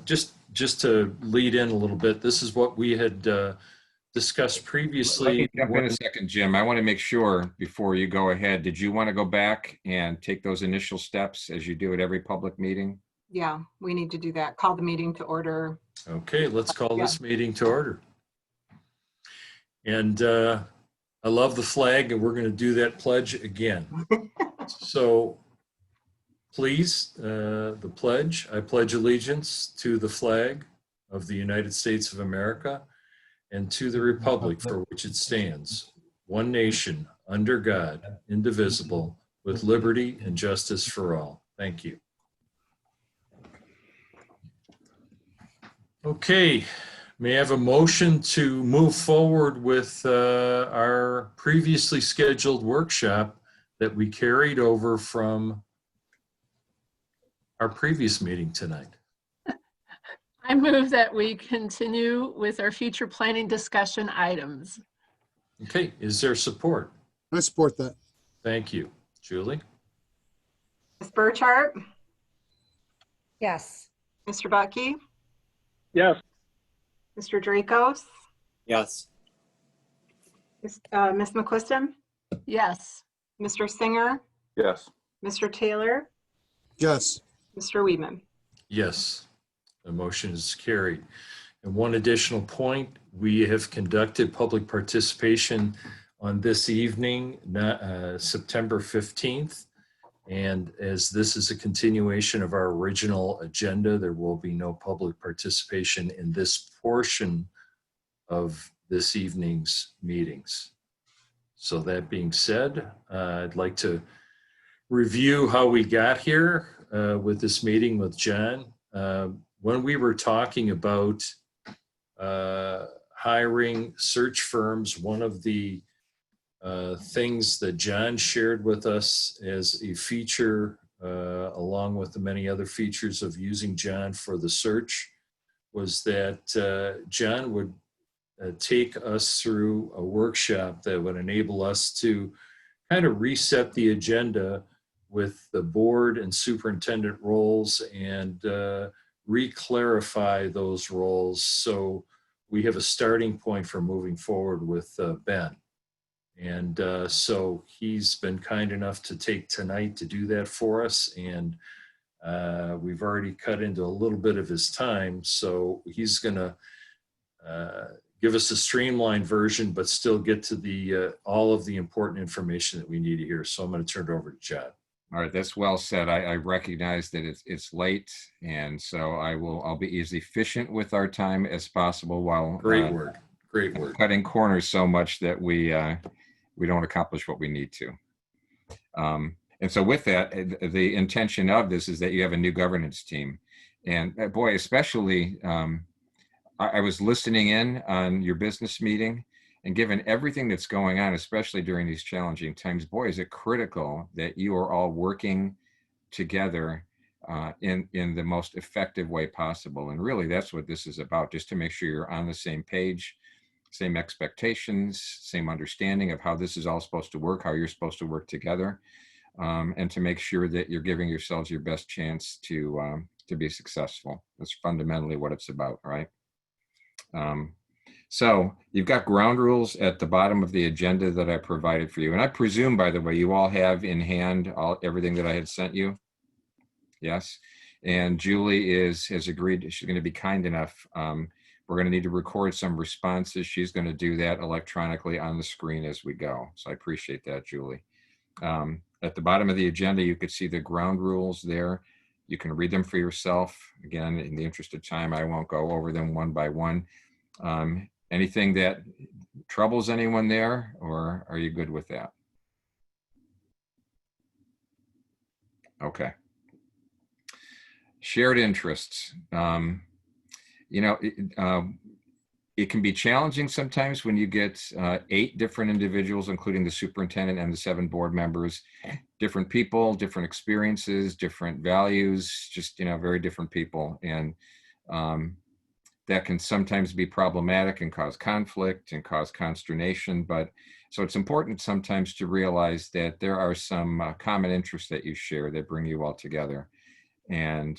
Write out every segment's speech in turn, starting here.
just to lead in a little bit, this is what we had discussed previously. Let me jump in a second, Jim. I want to make sure before you go ahead, did you want to go back and take those initial steps as you do at every public meeting? Yeah, we need to do that. Call the meeting to order. Okay, let's call this meeting to order. And I love the flag, and we're going to do that pledge again. So please, the pledge. I pledge allegiance to the flag of the United States of America and to the republic for which it stands, one nation, under God, indivisible, with liberty and justice for all. Thank you. Okay, may I have a motion to move forward with our previously scheduled workshop that we carried over from our previous meeting tonight? I move that we continue with our future planning discussion items. Okay, is there support? I support that. Thank you. Julie? Ms. Burchart? Yes. Mr. Bucky? Yes. Mr. Dracos? Yes. Ms. McQuiston? Yes. Mr. Singer? Yes. Mr. Taylor? Yes. Mr. Weedman? Yes, the motion is carried. And one additional point, we have conducted public participation on this evening, September 15th. And as this is a continuation of our original agenda, there will be no public participation in this portion of this evening's meetings. So that being said, I'd like to review how we got here with this meeting with John. When we were talking about hiring search firms, one of the things that John shared with us as a feature, along with the many other features of using John for the search, was that John would take us through a workshop that would enable us to kind of reset the agenda with the board and superintendent roles and re-clarify those roles so we have a starting point for moving forward with Ben. And so he's been kind enough to take tonight to do that for us. And we've already cut into a little bit of his time. So he's gonna give us a streamlined version, but still get to the all of the important information that we need to hear. So I'm gonna turn it over to John. All right, that's well said. I recognize that it's late, and so I'll be as efficient with our time as possible while Great word. Cutting corners so much that we don't accomplish what we need to. And so with that, the intention of this is that you have a new governance team, and boy, especially I was listening in on your business meeting. And given everything that's going on, especially during these challenging times, boy, is it critical that you are all working together in the most effective way possible. And really, that's what this is about, just to make sure you're on the same page, same expectations, same understanding of how this is all supposed to work, how you're supposed to work together, and to make sure that you're giving yourselves your best chance to be successful. That's fundamentally what it's about, right? So you've got ground rules at the bottom of the agenda that I provided for you. And I presume, by the way, you all have in hand everything that I had sent you. Yes. And Julie has agreed. She's going to be kind enough. We're going to need to record some responses. She's going to do that electronically on the screen as we go. So I appreciate that, Julie. At the bottom of the agenda, you could see the ground rules there. You can read them for yourself. Again, in the interest of time, I won't go over them one by one. Anything that troubles anyone there, or are you good with that? Okay. Shared interests. You know, it can be challenging sometimes when you get 8 different individuals, including the superintendent and the 7 board members, different people, different experiences, different values, just, you know, very different people. And that can sometimes be problematic and cause conflict and cause consternation. But so it's important sometimes to realize that there are some common interests that you share that bring you all together. And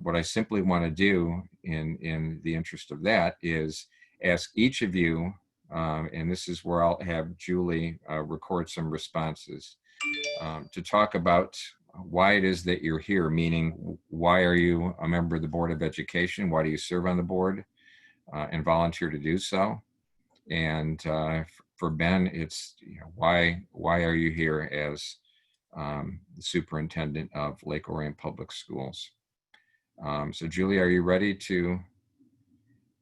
what I simply want to do in the interest of that is ask each of you, and this is where I'll have Julie record some responses, to talk about why it is that you're here, meaning why are you a member of the Board of Education? Why do you serve on the board and volunteer to do so? And for Ben, it's why are you here as the superintendent of Lake Orion Public Schools? So Julie, are you ready to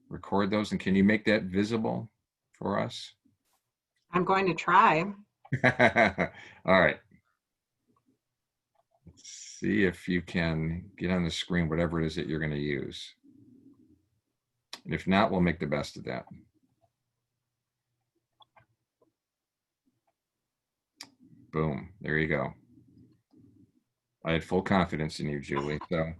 record those? And can you make that visible for us? I'm going to try. All right. Let's see if you can get on the screen whatever it is that you're going to use. And if not, we'll make the best of that. Boom. There you go. I had full confidence in you, Julie. So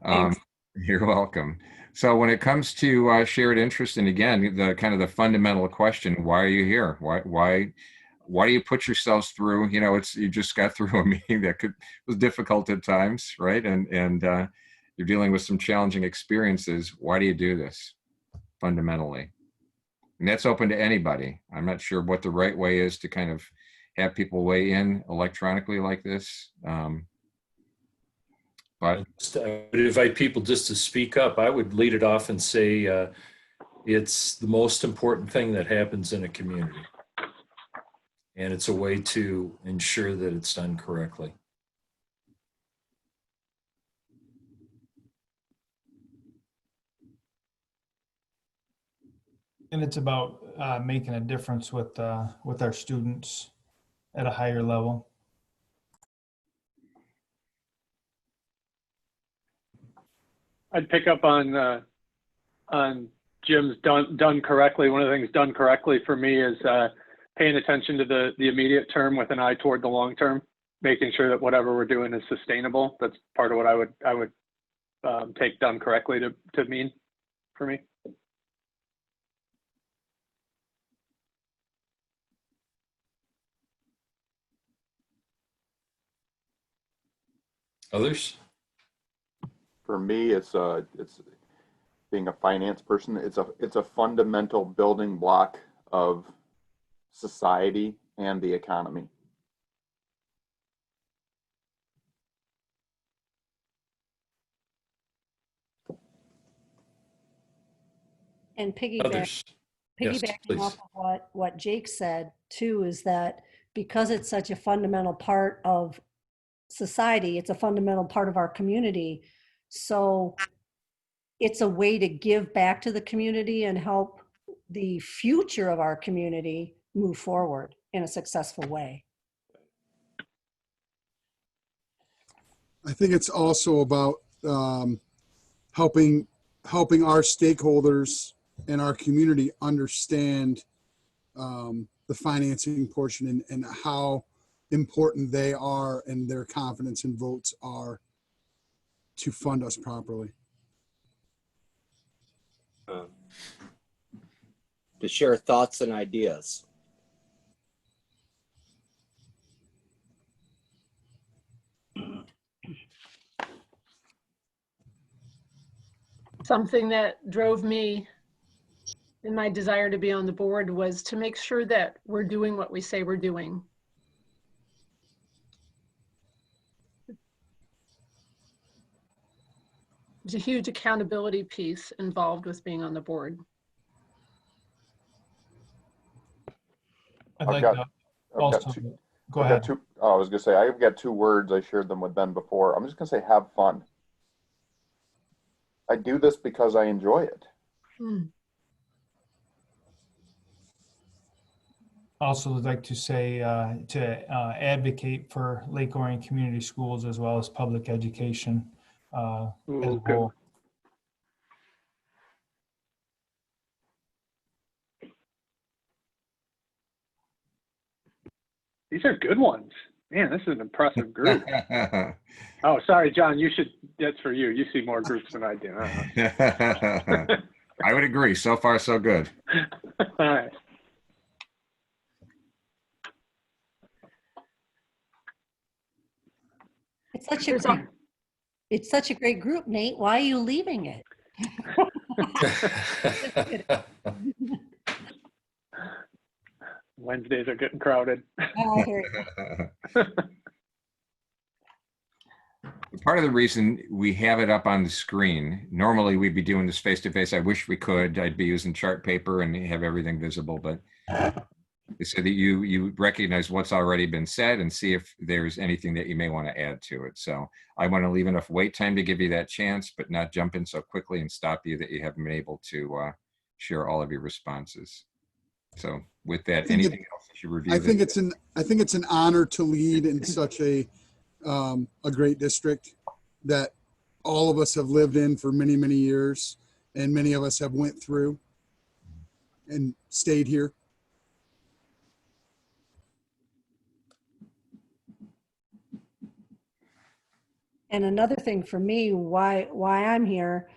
Thanks. you're welcome. So when it comes to shared interest, and again, the kind of the fundamental question, why are you here? Why do you put yourselves through, you just got through a meeting that was difficult at times, right? And you're dealing with some challenging experiences. Why do you do this fundamentally? And that's open to anybody. I'm not sure what the right way is to kind of have people weigh in electronically like this. But I would invite people just to speak up. I would lead it off and say it's the most important thing that happens in a community. And it's a way to ensure that it's done correctly. And it's about making a difference with our students at a higher level. I'd pick up on Jim's done correctly. One of the things done correctly for me is paying attention to the immediate term with an eye toward the long term, making sure that whatever we're doing is sustainable. That's part of what I would take done correctly to mean for me. Others? For me, it's being a finance person. It's a fundamental building block of society and the economy. And Others? Yes, piggybacking please. off of what Jake said too, is that because it's such a fundamental part of society, it's a fundamental part of our community. So it's a way to give back to the community and help the future of our community move forward in a successful way. I think it's also about helping our stakeholders and our community understand the financing portion and how important they are and their confidence and votes are to fund us properly. To share thoughts and ideas. Something that drove me in my desire to be on the board was to make sure that we're doing what we say we're doing. There's a huge accountability piece involved with being on the board. I'd I've like got- to I've got also, two- go I've ahead. got two, I was gonna say, I've got two words. I shared them with Ben before. I'm just gonna say, have fun. I do this because I enjoy it. Also would like to say to advocate for Lake Orion Community Schools as well as public education as a Okay. whole. These are good ones. Man, this is an impressive group. Oh, sorry, John. That's for you. You see more groups than I do. I would agree. So far, so good. All right. It's such a There's great, It's such a great group, Nate. Why are you leaving it? Wednesdays are getting crowded. Oh, here we go. Part of the reason we have it up on the screen, normally we'd be doing this face-to-face. I wish we could. I'd be using chart paper and have everything visible, but so that you recognize what's already been said and see if there's anything that you may want to add to it. So I want to leave enough wait time to give you that chance, but not jump in so quickly and stop you that you haven't been able to share all of your responses. So with that, anything else that you review? I think it's an honor to lead in such a great district that all of us have lived in for many, many years, and many of us have went through and stayed here. And another thing for me, why I'm here,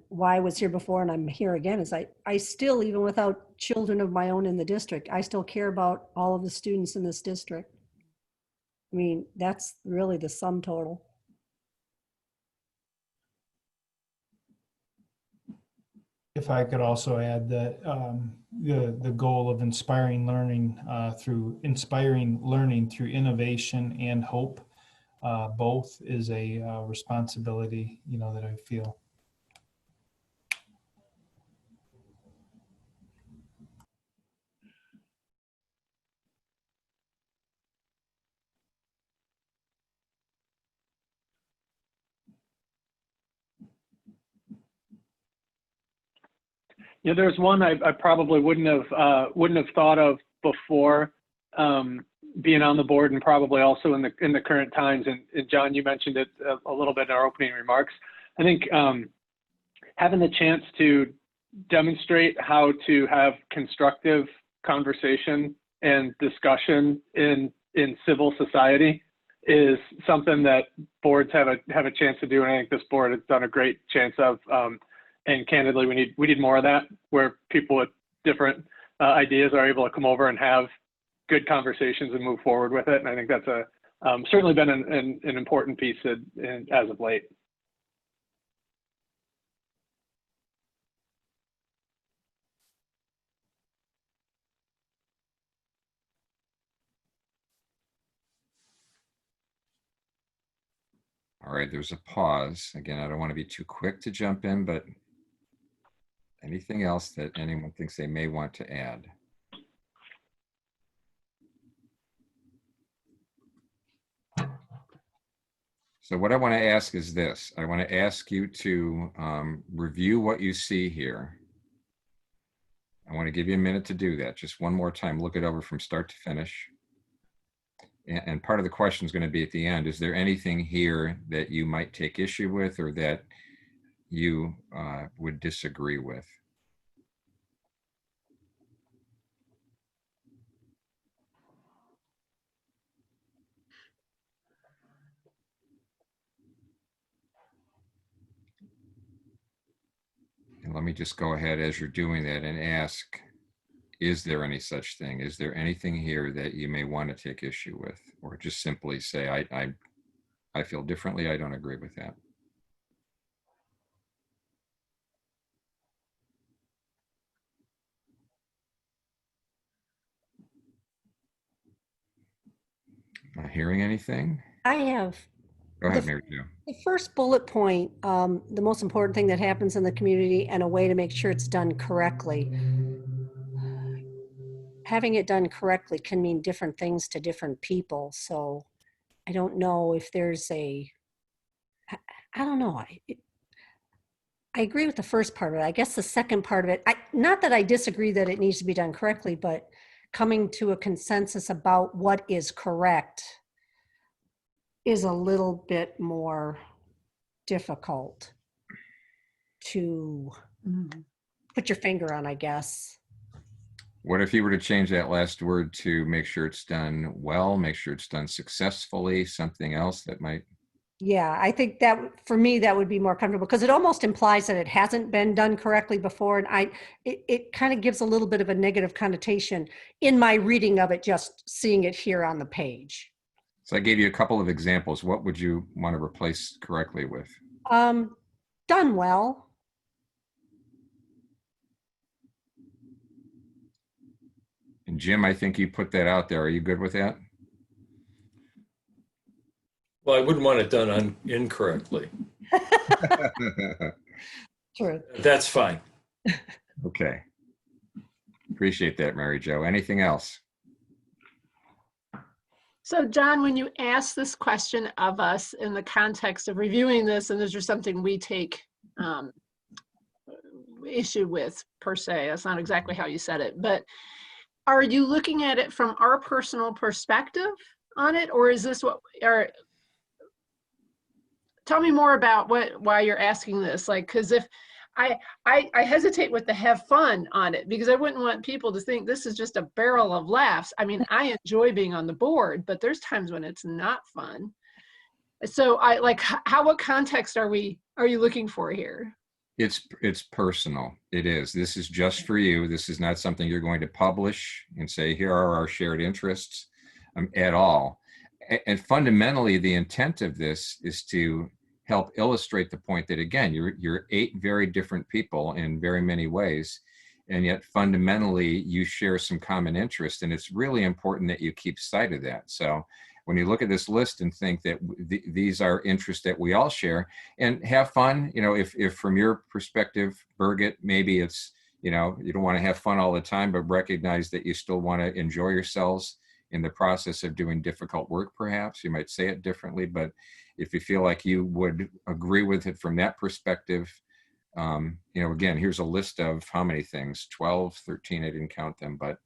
why I was here before and I'm here again, is I still, even without children of my own in the district, I still care about all of the students in this district. I mean, that's really the sum total. If I could also add that the goal of inspiring learning through innovation and hope, both is a responsibility, that I feel. Yeah, there's one I probably wouldn't have thought of before being on the board, and probably also in the current times. And John, you mentioned it a little bit in our opening remarks. I think having the chance to demonstrate how to have constructive conversation and discussion in civil society is something that boards have a chance to do, and I think this board has done a great chance of. And candidly, we need more of that, where people with different ideas are able to come over and have good conversations and move forward with it. And I think that's certainly been an important piece as of late. All right, there's a pause. Again, I don't want to be too quick to jump in, but anything else that anyone thinks they may want to add? So what I want to ask is this. I want to ask you to review what you see here. I want to give you a minute to do that. Just one more time, look it over from start to finish. And part of the question is going to be at the end, is there anything here that you might take issue with or that you would disagree with? And let me just go ahead as you're doing that and ask, is there any such thing? Is there anything here that you may want to take issue with? Or just simply say, I feel differently, I don't agree with that. Not hearing anything? I have Go ahead, Mary Jo. the first bullet point, the most important thing that happens in the community and a way to make sure it's done correctly. Having it done correctly can mean different things to different people. So I don't know if there's I don't know. I agree with the first part of it. I guess the second part of it, not that I disagree that it needs to be done correctly, but coming to a consensus about what is correct is a little bit more difficult to put your finger on, I guess. What if you were to change that last word to make sure it's done well, make sure it's done successfully, something else that might? Yeah, I think that for me, that would be more comfortable because it almost implies that it hasn't been done correctly before. And it kind of gives a little bit of a negative connotation in my reading of it, just seeing it here on the page. So I gave you a couple of examples. What would you want to replace correctly with? Done well. And Jim, I think you put that out there. Are you good with that? Well, I wouldn't want it done incorrectly. True. That's fine. Okay. Appreciate that, Mary Jo. Anything else? So John, when you ask this question of us in the context of reviewing this, and this is something we take issue with per se, that's not exactly how you said it, but are you looking at it from our personal perspective on it, or is this what, or tell me more about why you're asking this? Like, because if I hesitate with the have fun on it, because I wouldn't want people to think this is just a barrel of laughs. I mean, I enjoy being on the board, but there's times when it's not fun. So I like, what context are you looking for here? It's personal. It is. This is just for you. This is not something you're going to publish and say, here are our shared interests at all. And fundamentally, the intent of this is to help illustrate the point that, again, you're 8 very different people in very many ways, and yet fundamentally you share some common interest, and it's really important that you keep sight of that. So when you look at this list and think that these are interests that we all share, and have fun, you know, if from your perspective, Birgit, maybe it's, you know, you don't want to have fun all the time, but recognize that you still want to enjoy yourselves in the process of doing difficult work, perhaps. You might say it differently, but if you feel like you would agree with it from that perspective, you know, again, here's a list of how many things, 12, 13, I didn't count them, but,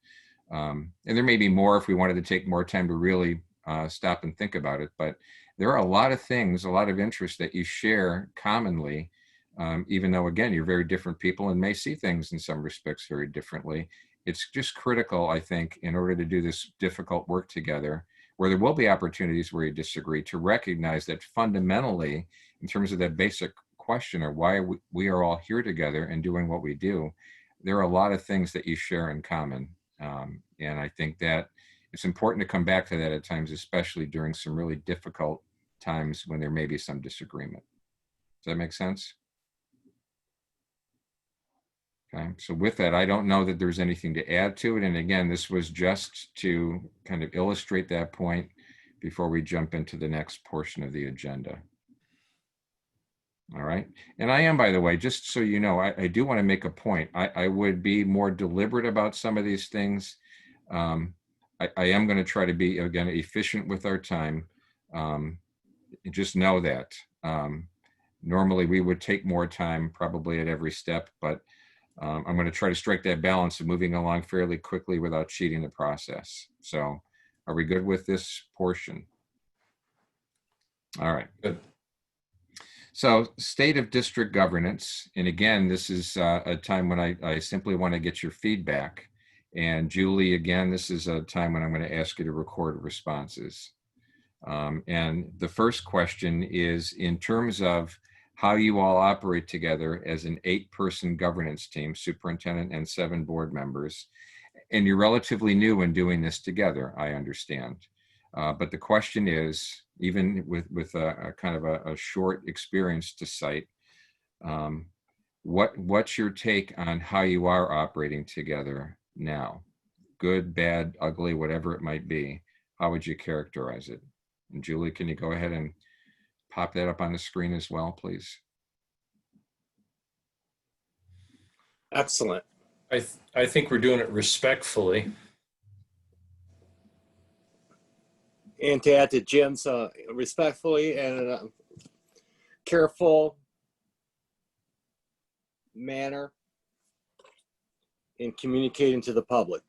and there may be more if we wanted to take more time to really stop and think about it, but there are a lot of things, a lot of interests that you share commonly, even though, again, you're very different people and may see things in some respects very differently. It's just critical, I think, in order to do this difficult work together, where there will be opportunities where you disagree, to recognize that fundamentally, in terms of that basic question of why we are all here together and doing what we do, there are a lot of things that you share in common. And I think that it's important to come back to that at times, especially during some really difficult times when there may be some disagreement. Does that make sense? Okay, so with that, I don't know that there's anything to add to it. And again, this was just to kind of illustrate that point before we jump into the next portion of the agenda. All right. And I am, by the way, just so you know, I do want to make a point. I would be more deliberate about some of these things. I am going to try to be, again, efficient with our time. Just know that. Normally, we would take more time probably at every step, but I'm going to try to strike that balance of moving along fairly quickly without cheating the process. So are we good with this portion? All right. Good. So state of district governance. And again, this is a time when I simply want to get your feedback. And Julie, again, this is a time when I'm going to ask you to record responses. And the first question is in terms of how you all operate together as an 8-person governance team, superintendent and 7 board members. And you're relatively new in doing this together, I understand. But the question is, even with a kind of a short experience to cite, what's your take on how you are operating together now? Good, bad, ugly, whatever it might be. How would you characterize it? And Julie, can you go ahead and pop that up on the screen as well, please? Excellent. I think we're doing it respectfully. And to add to Jim's, respectfully and in a careful manner in communicating to the public.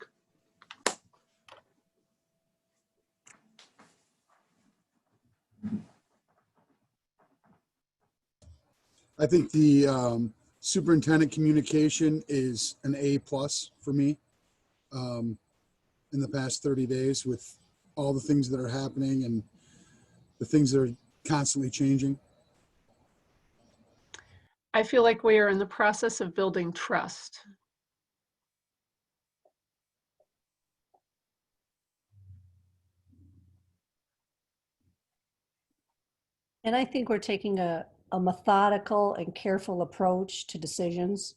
I think the superintendent communication is an A+ for me in the past 30 days with all the things that are happening and the things that are constantly changing. I feel like we are in the process of building trust. And I think we're taking a a methodical and careful approach to decisions.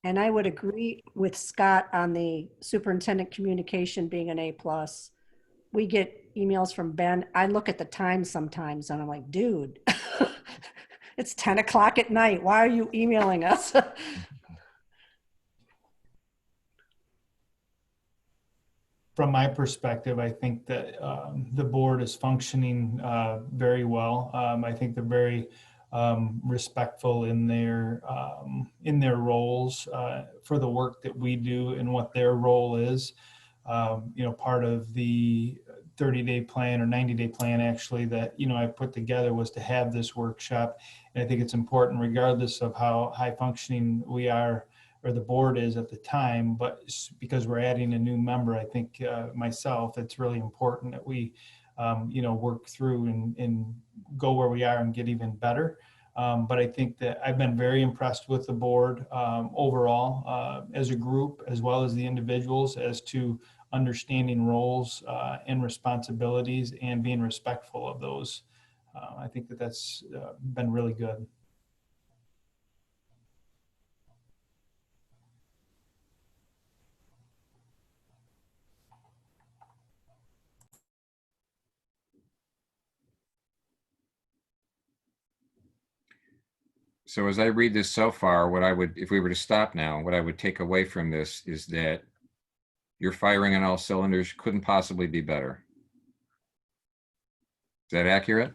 And I would agree with Scott on the superintendent communication being an A+. We get emails from Ben. I look at the time sometimes and I'm like, dude, it's 10 o'clock at night. Why are you emailing us? From my perspective, I think that the board is functioning very well. I think they're very respectful in their roles for the work that we do and what their role is. Part of the 30-day plan or 90-day plan actually that, I put together was to have this workshop. And I think it's important regardless of how high functioning we are or the board is at the time, but because we're adding a new member, I think myself, it's really important that we, work through and go where we are and get even better. But I think that I've been very impressed with the board overall as a group, as well as the individuals, as to understanding roles and responsibilities and being respectful of those. I think that that's been really good. So as I read this so far, what I would, if we were to stop now, what I would take away from this is that you're firing on all cylinders, couldn't possibly be better. Is that accurate?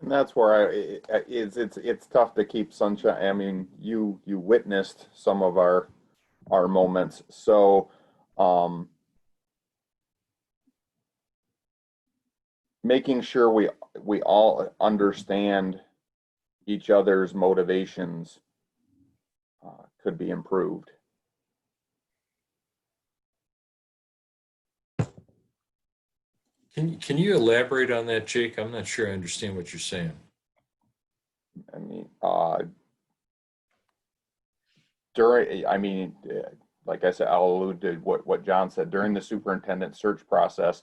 And that's where it's tough to keep sunshine. I mean, you witnessed some of our moments. So making sure we all understand each other's motivations could be improved. Can you elaborate on that, Jake? I'm not sure I understand what you're saying. I mean, like I said, I'll allude to what John said during the superintendent search process.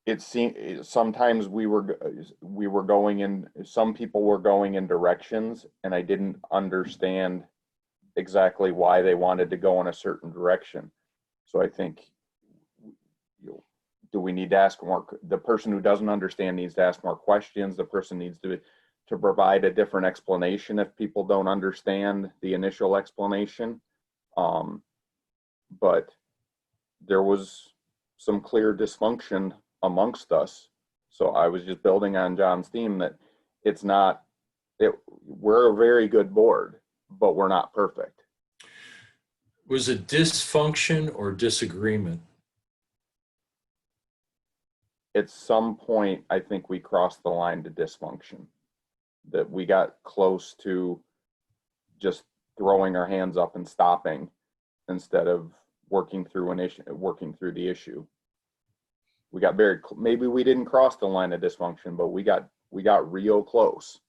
It seemed sometimes we were going in, some people were going in directions, and I didn't understand exactly why they wanted to go in a certain direction. So I think, do we need to ask more? The person who doesn't understand needs to ask more questions. The person needs to provide a different explanation if people don't understand the initial explanation. But there was some clear dysfunction amongst us. So I was just building on John's theme that we're a very good board, but we're not perfect. Was it dysfunction or disagreement? At some point, I think we crossed the line to dysfunction, that we got close to just throwing our hands up and stopping instead of working through the issue. We got maybe we didn't cross the line of dysfunction, but we got real close.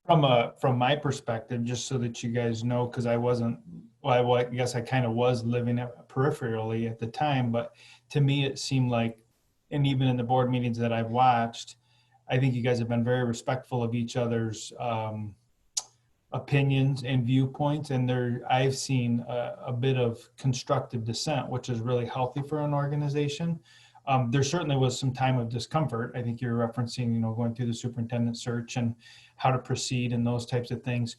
From my perspective, just so that you guys know, because I guess I kind of was living peripherally at the time, but to me it seemed like, and even in the board meetings that I've watched, I think you guys have been very respectful of each other's opinions and viewpoints, and I've seen a bit of constructive dissent, which is really healthy for an organization. There certainly was some time of discomfort. I think you're referencing, going through the superintendent search and how to proceed and those types of things.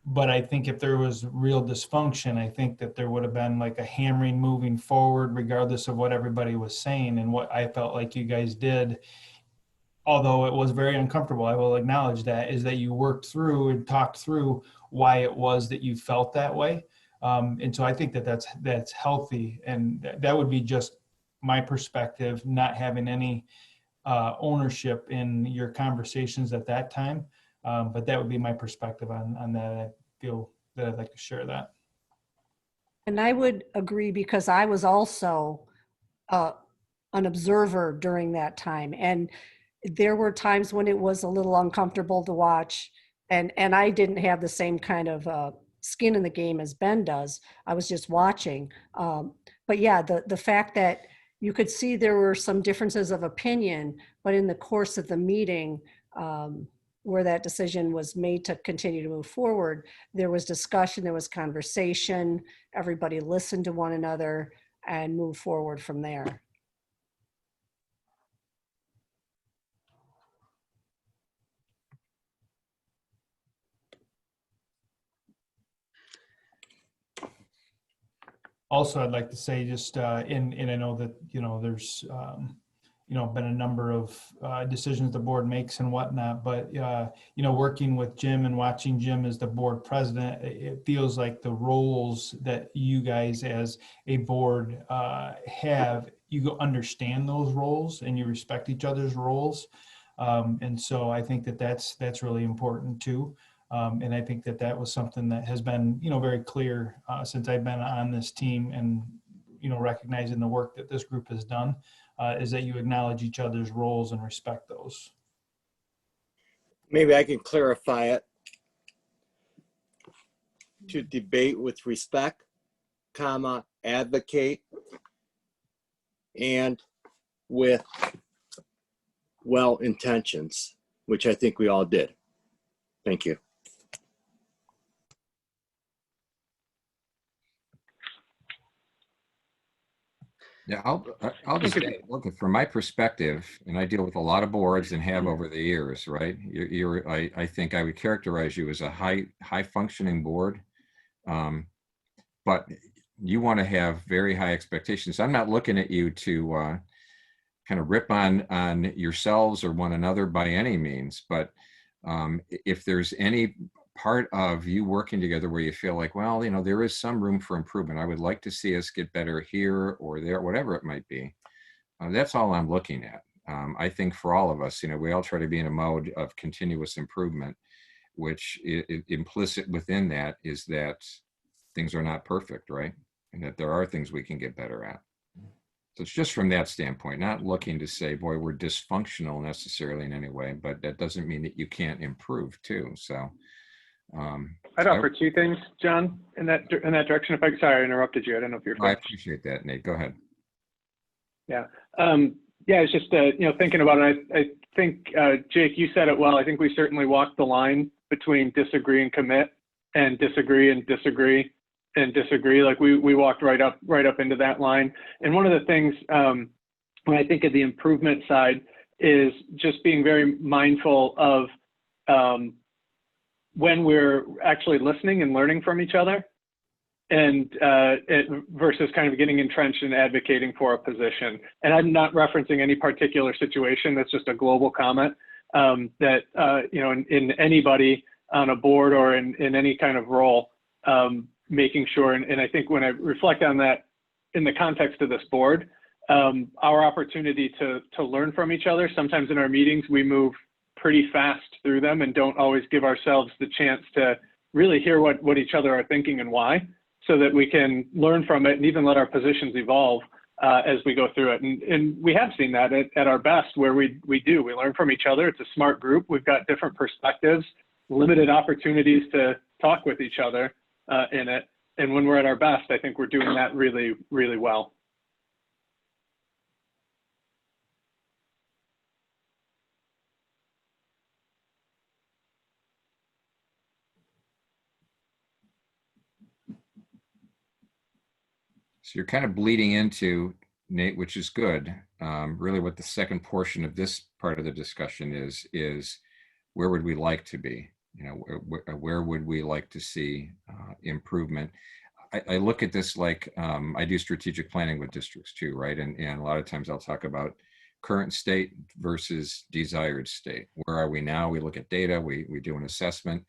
But I think if there was real dysfunction, I think that there would have been like a hammering moving forward, regardless of what everybody was saying. And what I felt like you guys did, although it was very uncomfortable, I will acknowledge that, is that you worked through and talked through why it was that you felt that way. And so I think that that's healthy. And that would be just my perspective, not having any ownership in your conversations at that time. But that would be my perspective on that. I feel that I'd like to share that. And I would agree, because I was also an observer during that time. And there were times when it was a little uncomfortable to watch. And I didn't have the same kind of skin in the game as Ben does. I was just watching. But yeah, the fact that you could see there were some differences of opinion, but in the course of the meeting, where that decision was made to continue to move forward, there was discussion, there was conversation, everybody listened to one another and moved forward from there. Also, I'd like to say just, and I know that, there's, been a number of decisions the board makes and whatnot, but, working with Jim and watching Jim as the board president, it feels like the roles that you guys as a board have, you understand those roles and you respect each other's roles. And so I think that that's really important too. And I think that was something that has been, very clear since I've been on this team, and, recognizing the work that this group has done, is that you acknowledge each other's roles and respect those. Maybe I can clarify it. To debate with respect, comma, advocate, and with well intentions, which I think we all did. Thank you. Yeah, I'll just say, look, from my perspective, and I deal with a lot of boards and have over the years, right? I think I would characterize you as a high functioning board, but you want to have very high expectations. I'm not looking at you to kind of rip on yourselves or one another by any means, but if there's any part of you working together where you feel like, well, there is some room for improvement, I would like to see us get better here or there, whatever it might be. That's all I'm looking at. I think for all of us, we all try to be in a mode of continuous improvement, which implicit within that is that things are not perfect, right? And that there are things we can get better at. So it's just from that standpoint, not looking to say, boy, we're dysfunctional necessarily in any way, but that doesn't mean that you can't improve too. So I'd offer two things, John, in that direction. Sorry, I interrupted you. I don't know if you're. I appreciate that, Nate. Go ahead. Yeah. It's just thinking about it. I think Jake, you said it well. I think we certainly walked the line between disagree and commit, and disagree and disagree and disagree. Like we walked right up into that line. And one of the things when I think of the improvement side is just being very mindful of when we're actually listening and learning from each other, and versus kind of getting entrenched and advocating for a position. And I'm not referencing any particular situation. That's just a global comment that, in anybody on a board or in any kind of role, making sure, and I think when I reflect on that in the context of this board, our opportunity to learn from each other, sometimes in our meetings, we move pretty fast through them and don't always give ourselves the chance to really hear what each other are thinking and why, so that we can learn from it and even let our positions evolve as we go through it. And we have seen that at our best, where we learn from each other. It's a smart group. We've got different perspectives, limited opportunities to talk with each other in it. And when we're at our best, I think we're doing that really, really well. So you're kind of bleeding into, Nate, which is good. Really what the second portion of this part of the discussion is where would we like to be? Where would we like to see improvement? I look at this like I do strategic planning with districts too, right? And a lot of times I'll talk about current state versus desired state. Where are we now? We look at data, we do an assessment,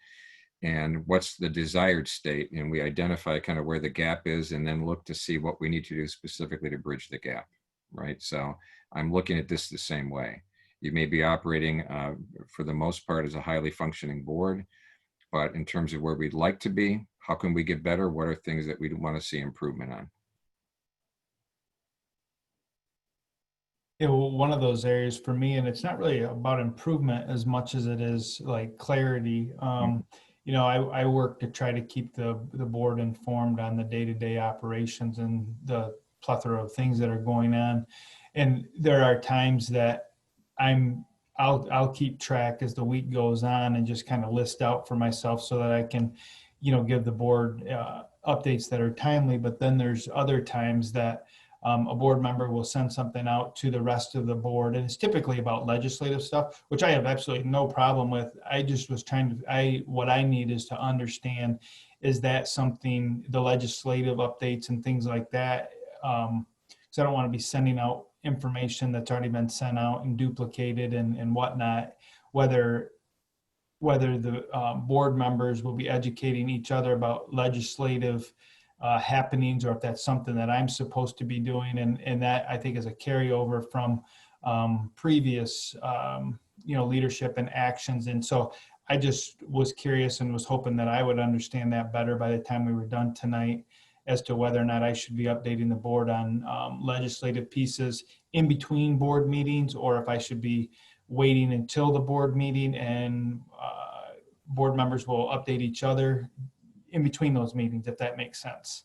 and what's the desired state, and we identify kind of where the gap is, and then look to see what we need to do specifically to bridge the gap, right? So I'm looking at this the same way. You may be operating for the most part as a highly functioning board, but in terms of where we'd like to be, how can we get better? What are things that we want to see improvement on? one of those areas for me, and it's not really about improvement as much as it is like clarity. You know, I work to try to keep the board informed on the day-to-day operations and the plethora of things that are going on. And there are times that I'll keep track as the week goes on and just kind of list out for myself so that I can, you know, give the board updates that are timely. But then there's other times that a board member will send something out to the rest of the board, and it's typically about legislative stuff, which I have absolutely no problem with. I just was trying to, what I need is to understand, is that something, the legislative updates and things like that, because I don't want to be sending out information that's already been sent out and duplicated and whatnot, whether the board members will be educating each other about legislative happenings, or if that's something that I'm supposed to be doing. And that, I think, is a carryover from previous, you know, leadership and actions. And so I just was curious and was hoping that I would understand that better by the time we were done tonight, as to whether or not I should be updating the board on legislative pieces in between board meetings, or if I should be waiting until the board meeting and board members will update each other in between those meetings, if that makes sense.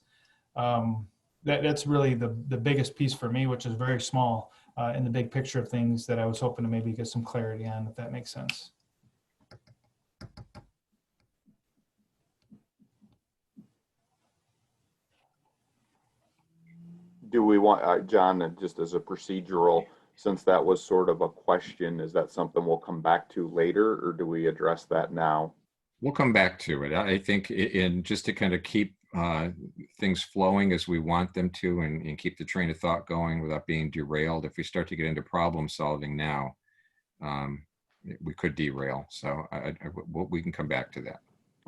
That's really the biggest piece for me, which is very small in the big picture of things, that I was hoping to maybe get some clarity on, if that makes sense. Do we want, John, just as a procedural, since that was sort of a question, is that something we'll come back to later, or do we address that now? We'll come back to it. I think in just to kind of keep things flowing as we want them to, and keep the train of thought going without being derailed. If we start to get into problem solving now, we could derail. So we can come back to that.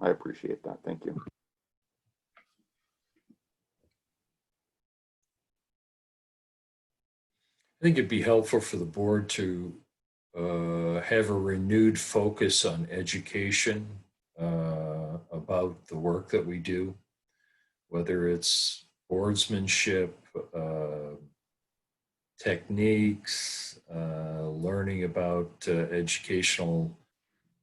I appreciate that. Thank you. I think it'd be helpful for the board to have a renewed focus on education about the work that we do, whether it's boardsmanship, techniques, learning about educational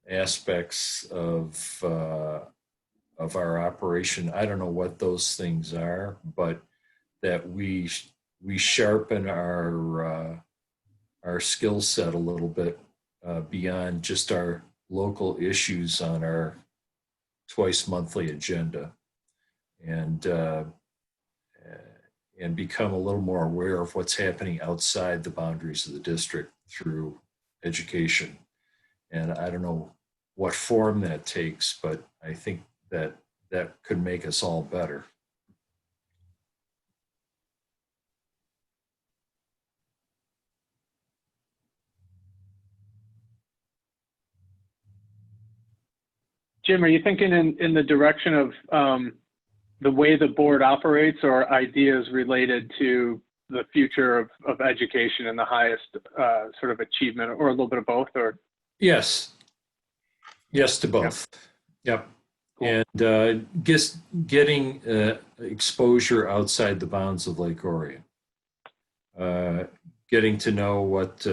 aspects of our operation. I don't know what those things are, but that we sharpen our skill set a little bit beyond just our local issues on our twice monthly agenda, and become a little more aware of what's happening outside the boundaries of the district through education. And I don't know what form that takes, but I think that could make us all better. Jim, are you thinking in the direction of the way the board operates, or ideas related to the future of education and the highest sort of achievement, or a little bit of both? Or Yes to both. Yep. Cool. And just getting exposure outside the bounds of Lake Orion, getting to know what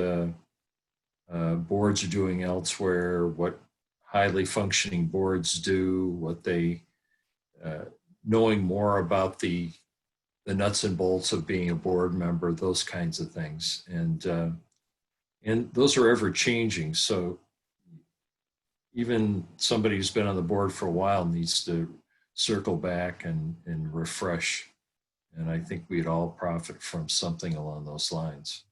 boards are doing elsewhere, what highly functioning boards do, what they, knowing more about the nuts and bolts of being a board member, those kinds of things. And those are ever changing. So even somebody who's been on the board for a while needs to circle back and refresh. And I think we'd all profit from something along those lines.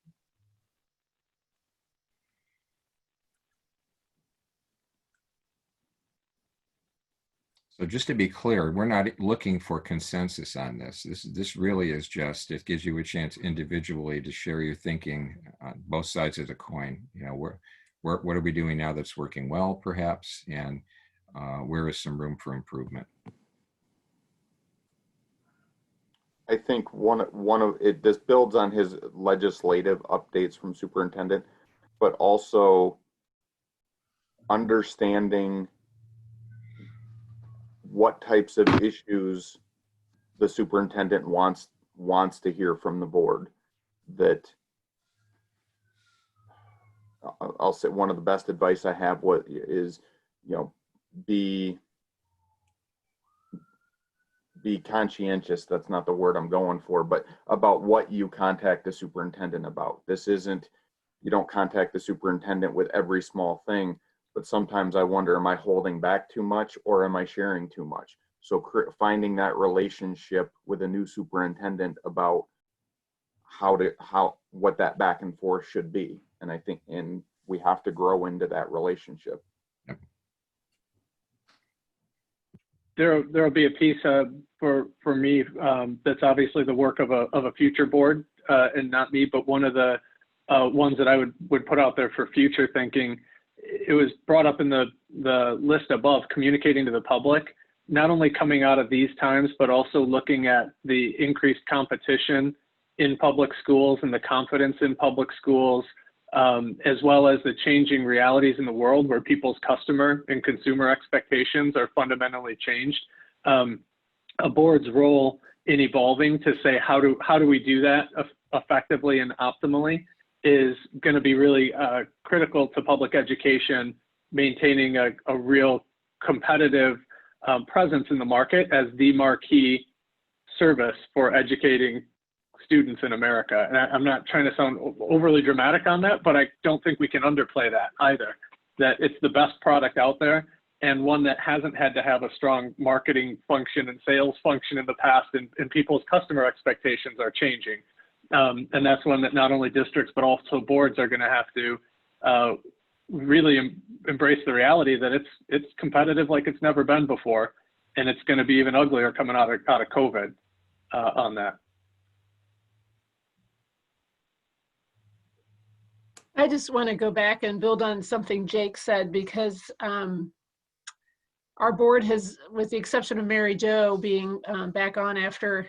So just to be clear, we're not looking for consensus on this. This really is just, it gives you a chance individually to share your thinking on both sides of the coin. You know, what are we doing now that's working well, perhaps, and where is some room for improvement? I think one of it, this builds on his legislative updates from superintendent, but also understanding what types of issues the superintendent wants to hear from the board, that I'll say one of the best advice I have is, be conscientious. That's not the word I'm going for, but about what you contact the superintendent about. This isn't, you don't contact the superintendent with every small thing, but sometimes I wonder, am I holding back too much or am I sharing too much? So finding that relationship with a new superintendent about what that back and forth should be. And I think, and we have to grow into that relationship. There'll be a piece for me that's obviously the work of a future board and not me, but one of the ones that I would put out there for future thinking. It was brought up in the list above, communicating to the public, not only coming out of these times, but also looking at the increased competition in public schools and the confidence in public schools, as well as the changing realities in the world where people's customer and consumer expectations are fundamentally changed. A board's role in evolving to say, how do we do that effectively and optimally is going to be really critical to public education, maintaining a real competitive presence in the market as the marquee service for educating students in America. And I'm not trying to sound overly dramatic on that, but I don't think we can underplay that either, that it's the best product out there and one that hasn't had to have a strong marketing function and sales function in the past, and people's customer expectations are changing. And that's one that not only districts, but also boards are going to have to really embrace the reality that it's competitive like it's never been before. And it's going to be even uglier coming out of COVID on that. I just want to go back and build on something Jake said, because our board has, with the exception of Mary Jo being back on after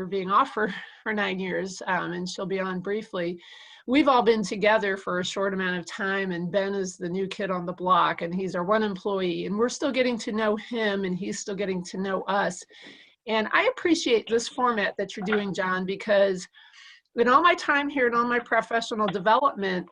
being off for 9 years, and she'll be on briefly, we've all been together for a short amount of time, and Ben is the new kid on the block, and he's our one employee, and we're still getting to know him, and he's still getting to know us. And I appreciate this format that you're doing, John, because in all my time here and all my professional development,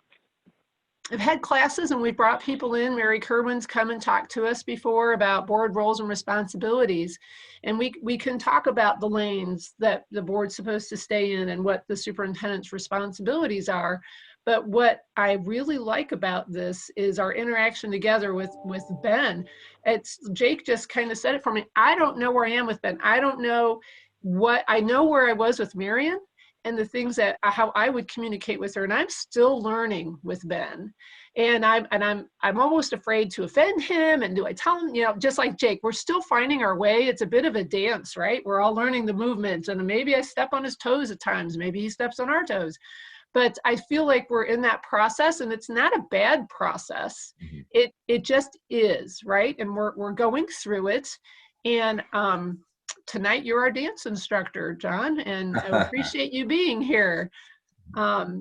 I've had classes and we've brought people in. Mary Kerwin's come and talked to us before about board roles and responsibilities. And we can talk about the lanes that the board's supposed to stay in and what the superintendent's responsibilities are. But what I really like about this is our interaction together with Ben. Jake just kind of said it for me. I don't know where I am with Ben. I don't know I know where I was with Marion and the things that how I would communicate with her, and I'm still learning with Ben, and I'm almost afraid to offend him. And do I tell him, just like Jake, we're still finding our way. It's a bit of a dance, right? We're all learning the movements, and maybe I step on his toes at times, maybe he steps on our toes, but I feel like we're in that process, and it's not a bad process. It just is, right? And we're going through it, and tonight you're our dance instructor, John, and I appreciate you being here.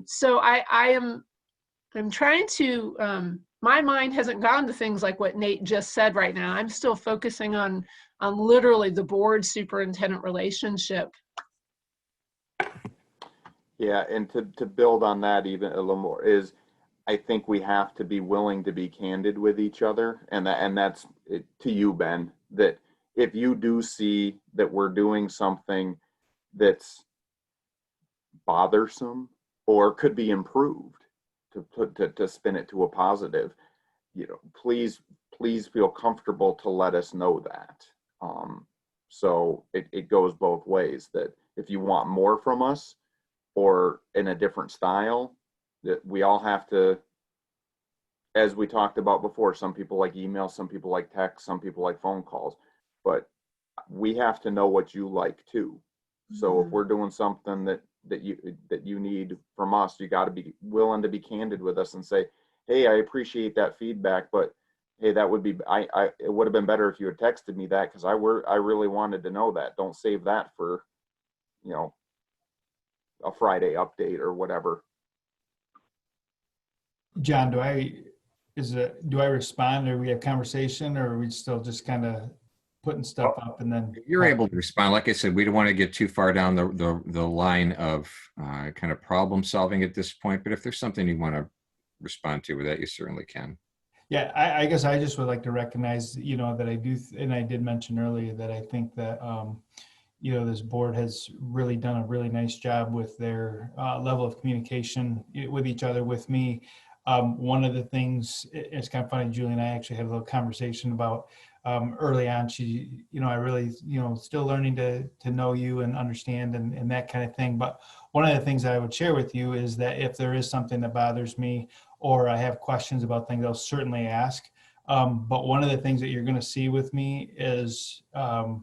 So I'm trying to, my mind hasn't gone to things like what Nate just said right now. I'm still focusing on literally the board superintendent relationship. Yeah, and to build on that even a little more is, I think we have to be willing to be candid with each other, and that's it, to you, Ben, that if you do see that we're doing something that's bothersome or could be improved, to spin it to a positive, please feel comfortable to let us know that. So it goes both ways, that if you want more from us or in a different style, that we all have to, as we talked about before, some people like email, some people like text, some people like phone calls, but we have to know what you like too. So if we're doing something that you need from us, you got to be willing to be candid with us and say, hey, I appreciate that feedback, but hey, that would be, it would have been better if you had texted me that, because I really wanted to know that. Don't save that for, a Friday update or whatever. John, do I respond, or we have conversation, or are we still just kind of putting stuff up and then? You're able to respond. Like I said, we don't want to get too far down the line of kind of problem solving at this point, but if there's something you want to respond to with that, you certainly can. Yeah, I guess I just would like to recognize, you know, that I do, and I did mention earlier that I think that, you know, this board has really done a really nice job with their level of communication with each other, with me. One of the things, it's kind of funny, Julie and I actually had a little conversation about early on. She, you know, I really, you know, still learning to know you and understand and that kind of thing. But one of the things I would share with you is that if there is something that bothers me or I have questions about things, I'll certainly ask. But one of the things that you're going to see with me is I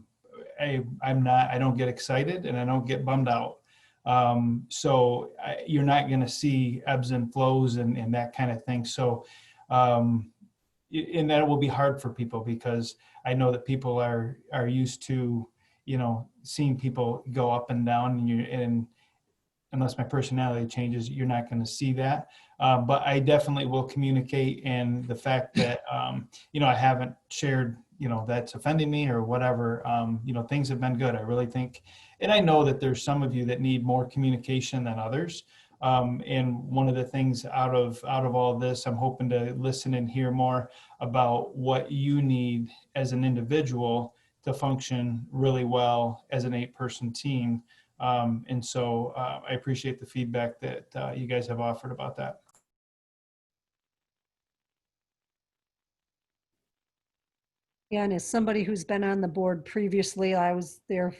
don't get excited and I don't get bummed out. You're not going to see ebbs and flows and that kind of thing. So, and that will be hard for people because I know that people are used to, you know, seeing people go up and down, and unless my personality changes, you're not going to see that. But I definitely will communicate. And the fact that, you know, I haven't shared, you know, that's offending me or whatever, you know, things have been good. I really think, and I know that there's some of you that need more communication than others. And one of the things out of all this, I'm hoping to listen and hear more about what you need as an individual to function really well as an 8-person team. And so I appreciate the feedback that you guys have offered about that. Yeah, and as somebody who's been on the board previously, I was there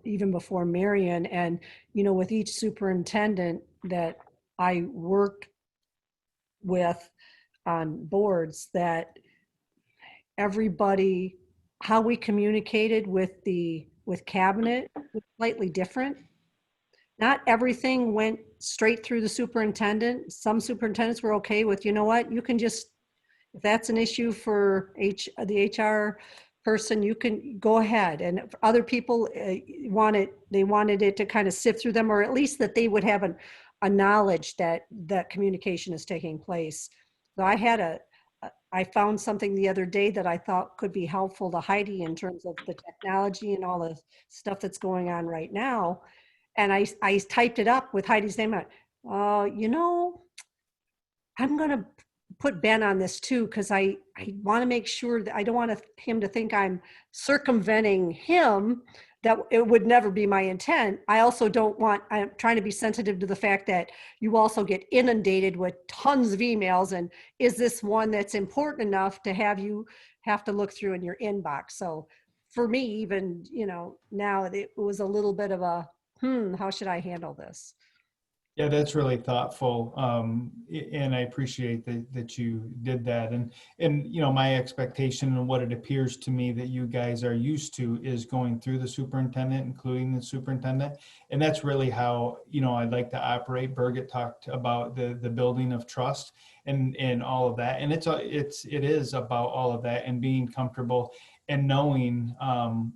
even before Marion, and you know, with each superintendent that I worked with on boards, that everybody, how we communicated with cabinet was slightly different. Not everything went straight through the superintendent. Some superintendents were okay with, you know what, you can just, if that's an issue for the HR person, you can go ahead. And other people wanted it to kind of sift through them, or at least that they would have a knowledge that communication is taking place. So I found something the other day that I thought could be helpful to Heidi in terms of the technology and all the stuff that's going on right now. And I typed it up with Heidi's name on it. You know, I'm going to put Ben on this too, because I want to make sure that I don't want him to think I'm circumventing him, that it would never be my intent. I also I'm trying to be sensitive to the fact that you also get inundated with tons of emails, and is this one that's important enough to have you have to look through in your inbox? So for me, even, you know, now it was a little bit of a, how should I handle this? Yeah, that's really thoughtful. And I appreciate that you did that. And, you know, my expectation and what it appears to me that you guys are used to is going through the superintendent, including the superintendent. And that's really how, you know, I'd like to operate. Birgit talked about the building of trust and all of that. And it is about all of that and being comfortable and knowing,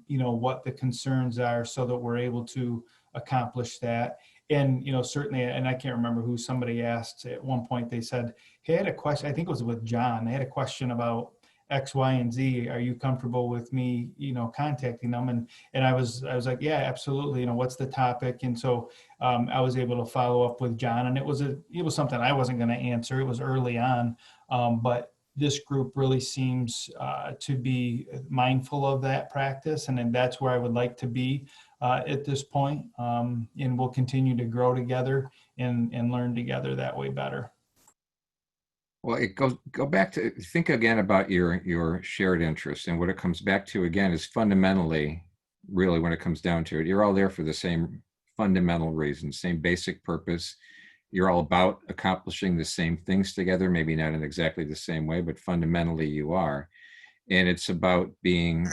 you know, what the concerns are so that we're able to accomplish that. And, you know, certainly, and I can't remember who, somebody asked at one point, they said, hey, I had a question, I think it was with John, they had a question about X, Y, and Z. Are you comfortable with me, you know, contacting them? And I was like, yeah, absolutely. You know, what's the topic? And so I was able to follow up with John, and it was something I wasn't going to answer. It was early on, but this group really seems to be mindful of that practice. And then that's where I would like to be at this point. And we'll continue to grow together and learn together that way better. Well, go back to think again about your shared interests, and what it comes back to again is fundamentally, really, when it comes down to it, you're all there for the same fundamental reasons, same basic purpose. You're all about accomplishing the same things together, maybe not in exactly the same way, but fundamentally you are. And it's about being,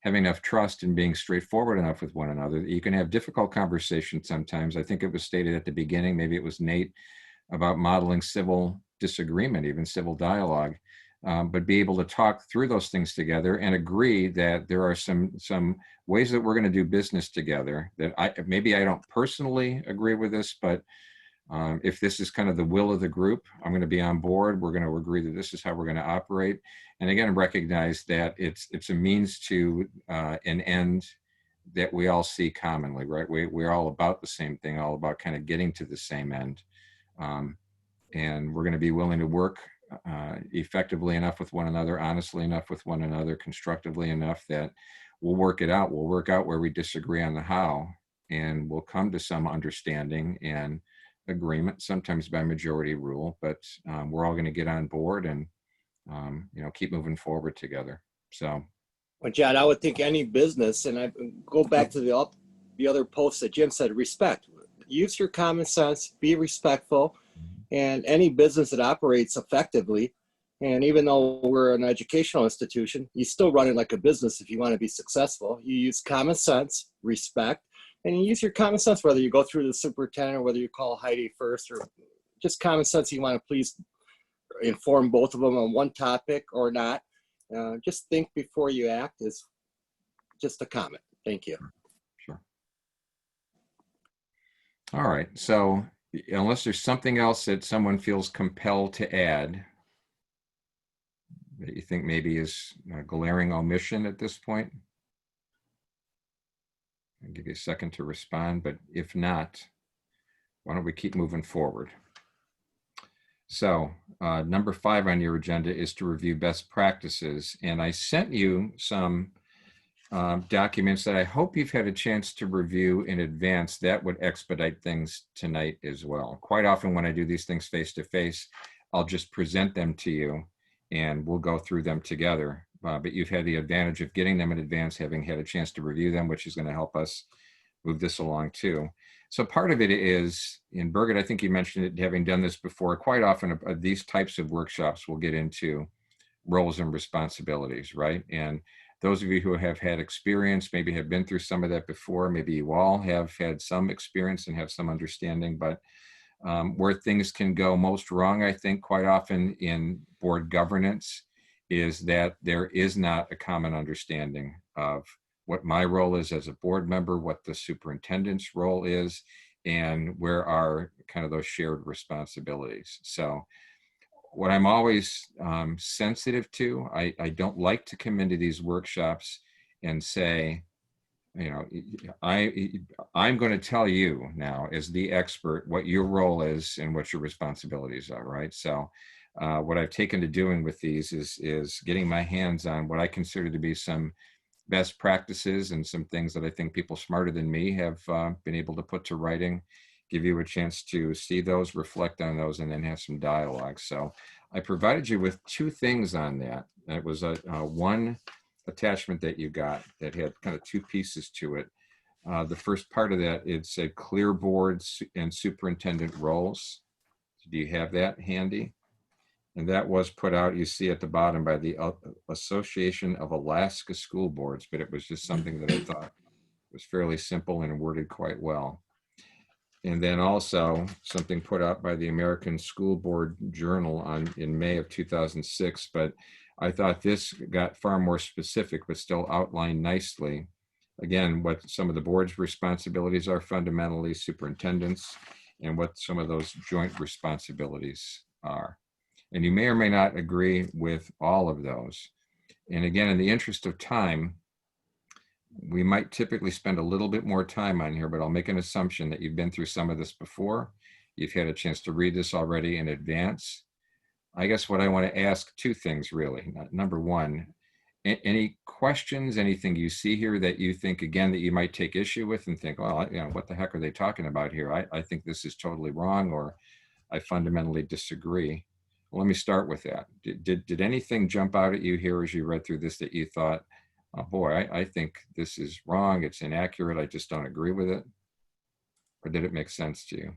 having enough trust and being straightforward enough with one another that you can have difficult conversations sometimes. I think it was stated at the beginning, maybe it was Nate, about modeling civil disagreement, even civil dialogue, but be able to talk through those things together and agree that there are some ways that we're going to do business together that maybe I don't personally agree with this, but if this is kind of the will of the group, I'm going to be on board. We're going to agree that this is how we're going to operate. And again, recognize that it's a means to an end that we all see commonly, right? We're all about the same thing, all about kind of getting to the same end. and we're going to be willing to work effectively enough with one another, honestly enough with one another, constructively enough that we'll work it out. We'll work out where we disagree on the how, and we'll come to some understanding and agreement, sometimes by majority rule, but we're all going to get on board and keep moving forward together. So, Well, John, I would think any business, and I go back to the other post that Jim said, respect. Use your common sense, be respectful, and any business that operates effectively, and even though we're an educational institution, you still run it like a business if you want to be successful. You use common sense, respect, and you use your common sense, whether you go through the superintendent or whether you call Heidi first, or just common sense. You want to please inform both of them on one topic or not. Just think before you act is just a comment. Thank you. sure. All right. So unless there's something else that someone feels compelled to add that you think maybe is a glaring omission at this point, I'll give you a second to respond, but if not, why don't we keep moving forward? So number 5 on your agenda is to review best practices. And I sent you some documents that I hope you've had a chance to review in advance. That would expedite things tonight as well. Quite often when I do these things face to face, I'll just present them to you and we'll go through them together. But you've had the advantage of getting them in advance, having had a chance to review them, which is going to help us move this along too. So part of it is, in Birgit, I think you mentioned it, having done this before, quite often these types of workshops will get into roles and responsibilities, right? And those of you who have had experience, maybe have been through some of that before, maybe you all have had some experience and have some understanding, but where things can go most wrong, I think, quite often in board governance is that there is not a common understanding of what my role is as a board member, what the superintendent's role is, and where are kind of those shared responsibilities. So what I'm always sensitive to, I don't like to come into these workshops and say, I'm going to tell you now as the expert what your role is and what your responsibilities are, right? So what I've taken to doing with these is getting my hands on what I consider to be some best practices and some things that I think people smarter than me have been able to put to writing, give you a chance to see those, reflect on those, and then have some dialogue. So I provided you with 2 things on that. It was one attachment that you got that had kind of 2 pieces to it. The first part of that, it said clear boards and superintendent roles. Do you have that handy? And that was put out, you see at the bottom, by the Association of Alaska School Boards, but it was just something that I thought was fairly simple and worded quite well. And then also something put out by the American School Board Journal in May of 2006, but I thought this got far more specific, but still outlined nicely. Again, what some of the board's responsibilities are fundamentally, superintendents, and what some of those joint responsibilities are. And you may or may not agree with all of those. And again, in the interest of time, we might typically spend a little bit more time on here, but I'll make an assumption that you've been through some of this before. You've had a chance to read this already in advance. I guess what I want to ask 2 things really. Number 1, any questions, anything you see here that you think, again, that you might take issue with and think, well, what the heck are they talking about here? I think this is totally wrong, or I fundamentally disagree. Well, let me start with that. Did anything jump out at you here as you read through this that you thought, oh boy, I think this is wrong, it's inaccurate, I just don't agree with it? Or did it make sense to you?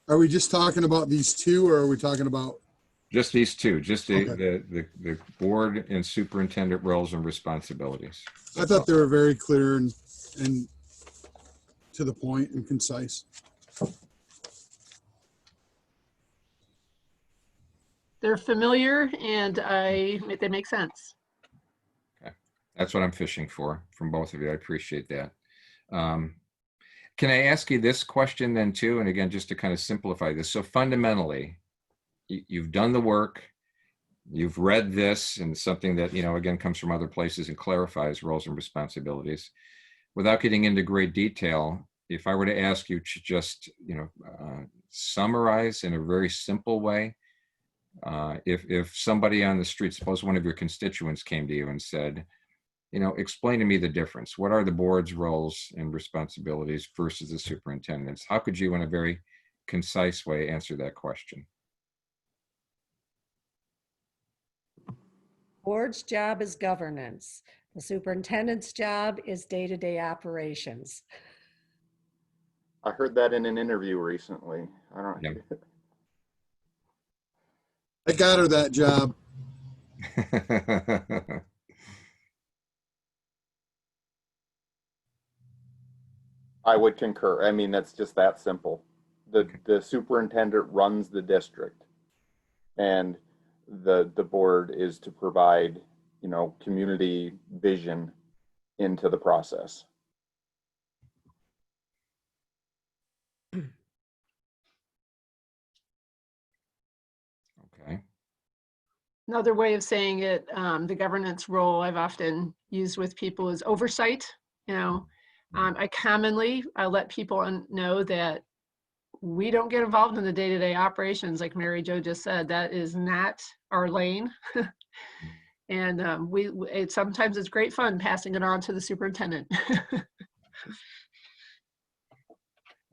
Are we just talking about these 2, or are we talking about? Just these 2, just the, Okay. the board and superintendent roles and responsibilities. I thought they were very clear and to the point and concise. They're familiar and they make sense. Okay. That's what I'm fishing for from both of you. I appreciate that. Can I ask you this question then too? And again, just to kind of simplify this. So fundamentally, you've done the work, you've read this and something that, again, comes from other places and clarifies roles and responsibilities. Without getting into great detail, if I were to ask you to just, summarize in a very simple way, if somebody on the street, suppose one of your constituents came to you and said, explain to me the difference. What are the board's roles and responsibilities versus the superintendent's? How could you, in a very concise way, answer that question? Board's job is governance. The superintendent's job is day-to-day operations. I heard that in an interview recently. I don't know. Yeah. I got her that job. I would concur. I mean, that's just that simple. The superintendent runs the district, and the board is to provide, community vision into the process. Okay. Another way of saying it, the governance role I've often used with people is oversight. I commonly let people know that we don't get involved in the day-to-day operations, like Mary Jo just said. That is not our lane. And sometimes it's great fun passing it on to the superintendent.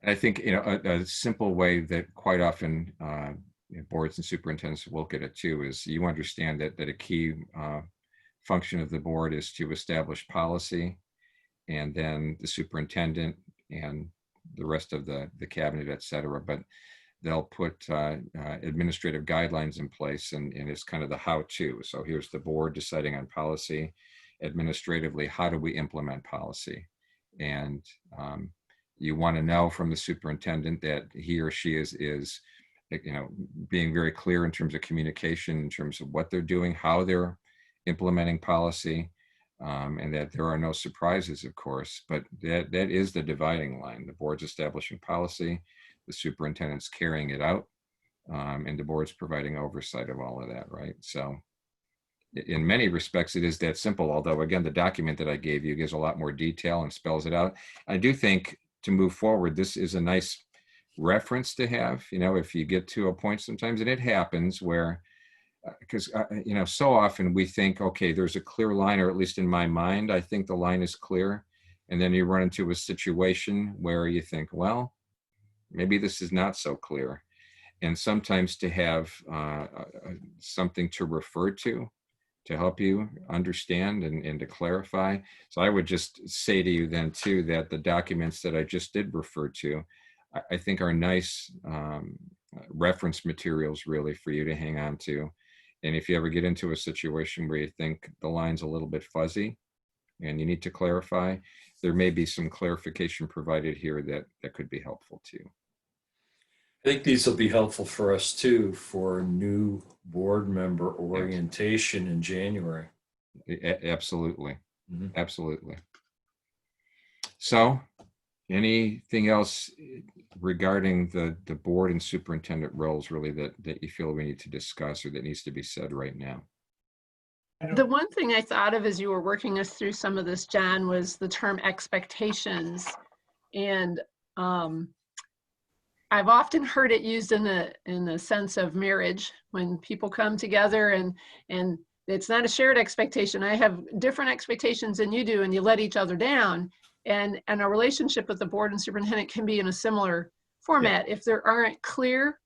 I think, a simple way that quite often boards and superintendents will look at it too is you understand that a key function of the board is to establish policy, and then the superintendent and the rest of the cabinet, et cetera, but they'll put administrative guidelines in place, and it's kind of the how-to. So here's the board deciding on policy. Administratively, how do we implement policy? And you want to know from the superintendent that he or she is being very clear in terms of communication, in terms of what they're doing, how they're implementing policy, and that there are no surprises, of course, but that is the dividing line. The board's establishing policy, the superintendent's carrying it out, and the board's providing oversight of all of that, right? So in many respects, it is that simple, although, again, the document that I gave you gives a lot more detail and spells it out. I do think to move forward, this is a nice reference to have, if you get to a point sometimes, and it happens where, because, so often we think, okay, there's a clear line, or at least in my mind, I think the line is clear. And then you run into a situation where you think, well, maybe this is not so clear. And sometimes to have something to refer to help you understand and to clarify. So I would just say to you then too, that the documents that I just did refer to, I think are nice reference materials really for you to hang on to. And if you ever get into a situation where you think the line's a little bit fuzzy and you need to clarify, there may be some clarification provided here that could be helpful to you. I think these will be helpful for us too, for new board member orientation in January. Absolutely. Mm-hmm. Absolutely. So anything else regarding the board and superintendent roles really that you feel we need to discuss or that needs to be said right now? The one thing I thought of as you were working us through some of this, John, was the term expectations. And I've often heard it used in the sense of marriage, when people come together and it's not a shared expectation. I have different expectations than you do, and you let each other down. And a relationship with the board and superintendent can be in a similar format if there aren't clear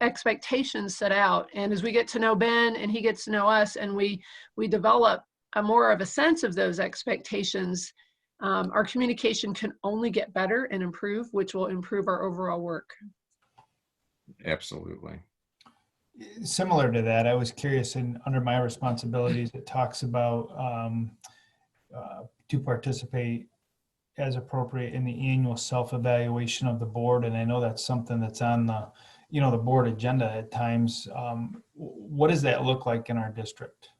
expectations set out. And as we get to know Ben and he gets to know us, and we develop a more of a sense of those expectations, our communication can only get better and improve, which will improve our overall work. Absolutely. Similar to that, I was curious, and under my responsibilities, it talks about to participate as appropriate in the annual self-evaluation of the board. And I know that's something that's on the, the board agenda at times. What does that look like in our district?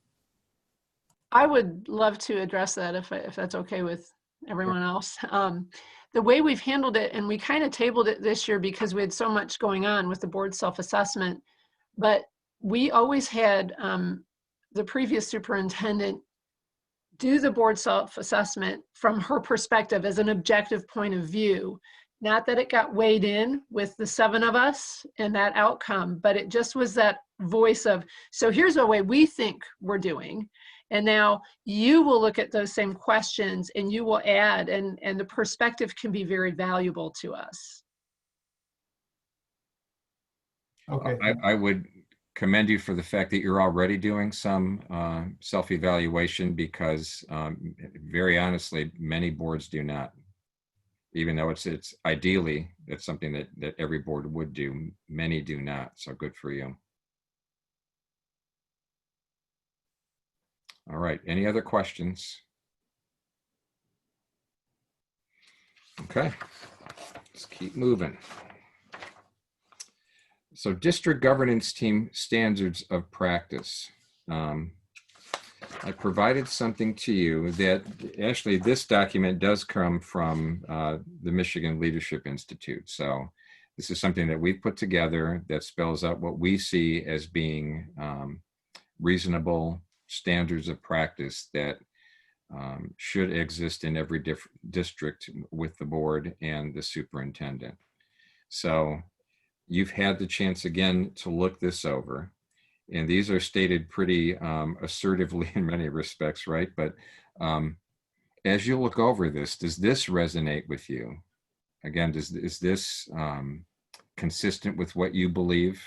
I would love to address that if that's okay with everyone else. The way we've handled it, and we kind of tabled it this year because we had so much going on with the board self-assessment, but we always had the previous superintendent do the board self-assessment from her perspective as an objective point of view. Not that it got weighed in with the 7 of us and that outcome, but it just was that voice of, so here's the way we think we're doing. And now you will look at those same questions and you will add, and the perspective can be very valuable to us. Okay. I would commend you for the fact that you're already doing some self-evaluation, because very honestly, many boards do not. Even though it's ideally, it's something that every board would do, many do not. So good for you. All right, any other questions? Okay, let's keep moving. So district governance team standards of practice. I provided something to you that actually this document does come from the Michigan Leadership Institute. So this is something that we've put together that spells out what we see as being reasonable standards of practice that should exist in every district with the board and the superintendent. So you've had the chance again to look this over, and these are stated pretty assertively in many respects, right? But as you look over this, does this resonate with you? Again, is this consistent with what you believe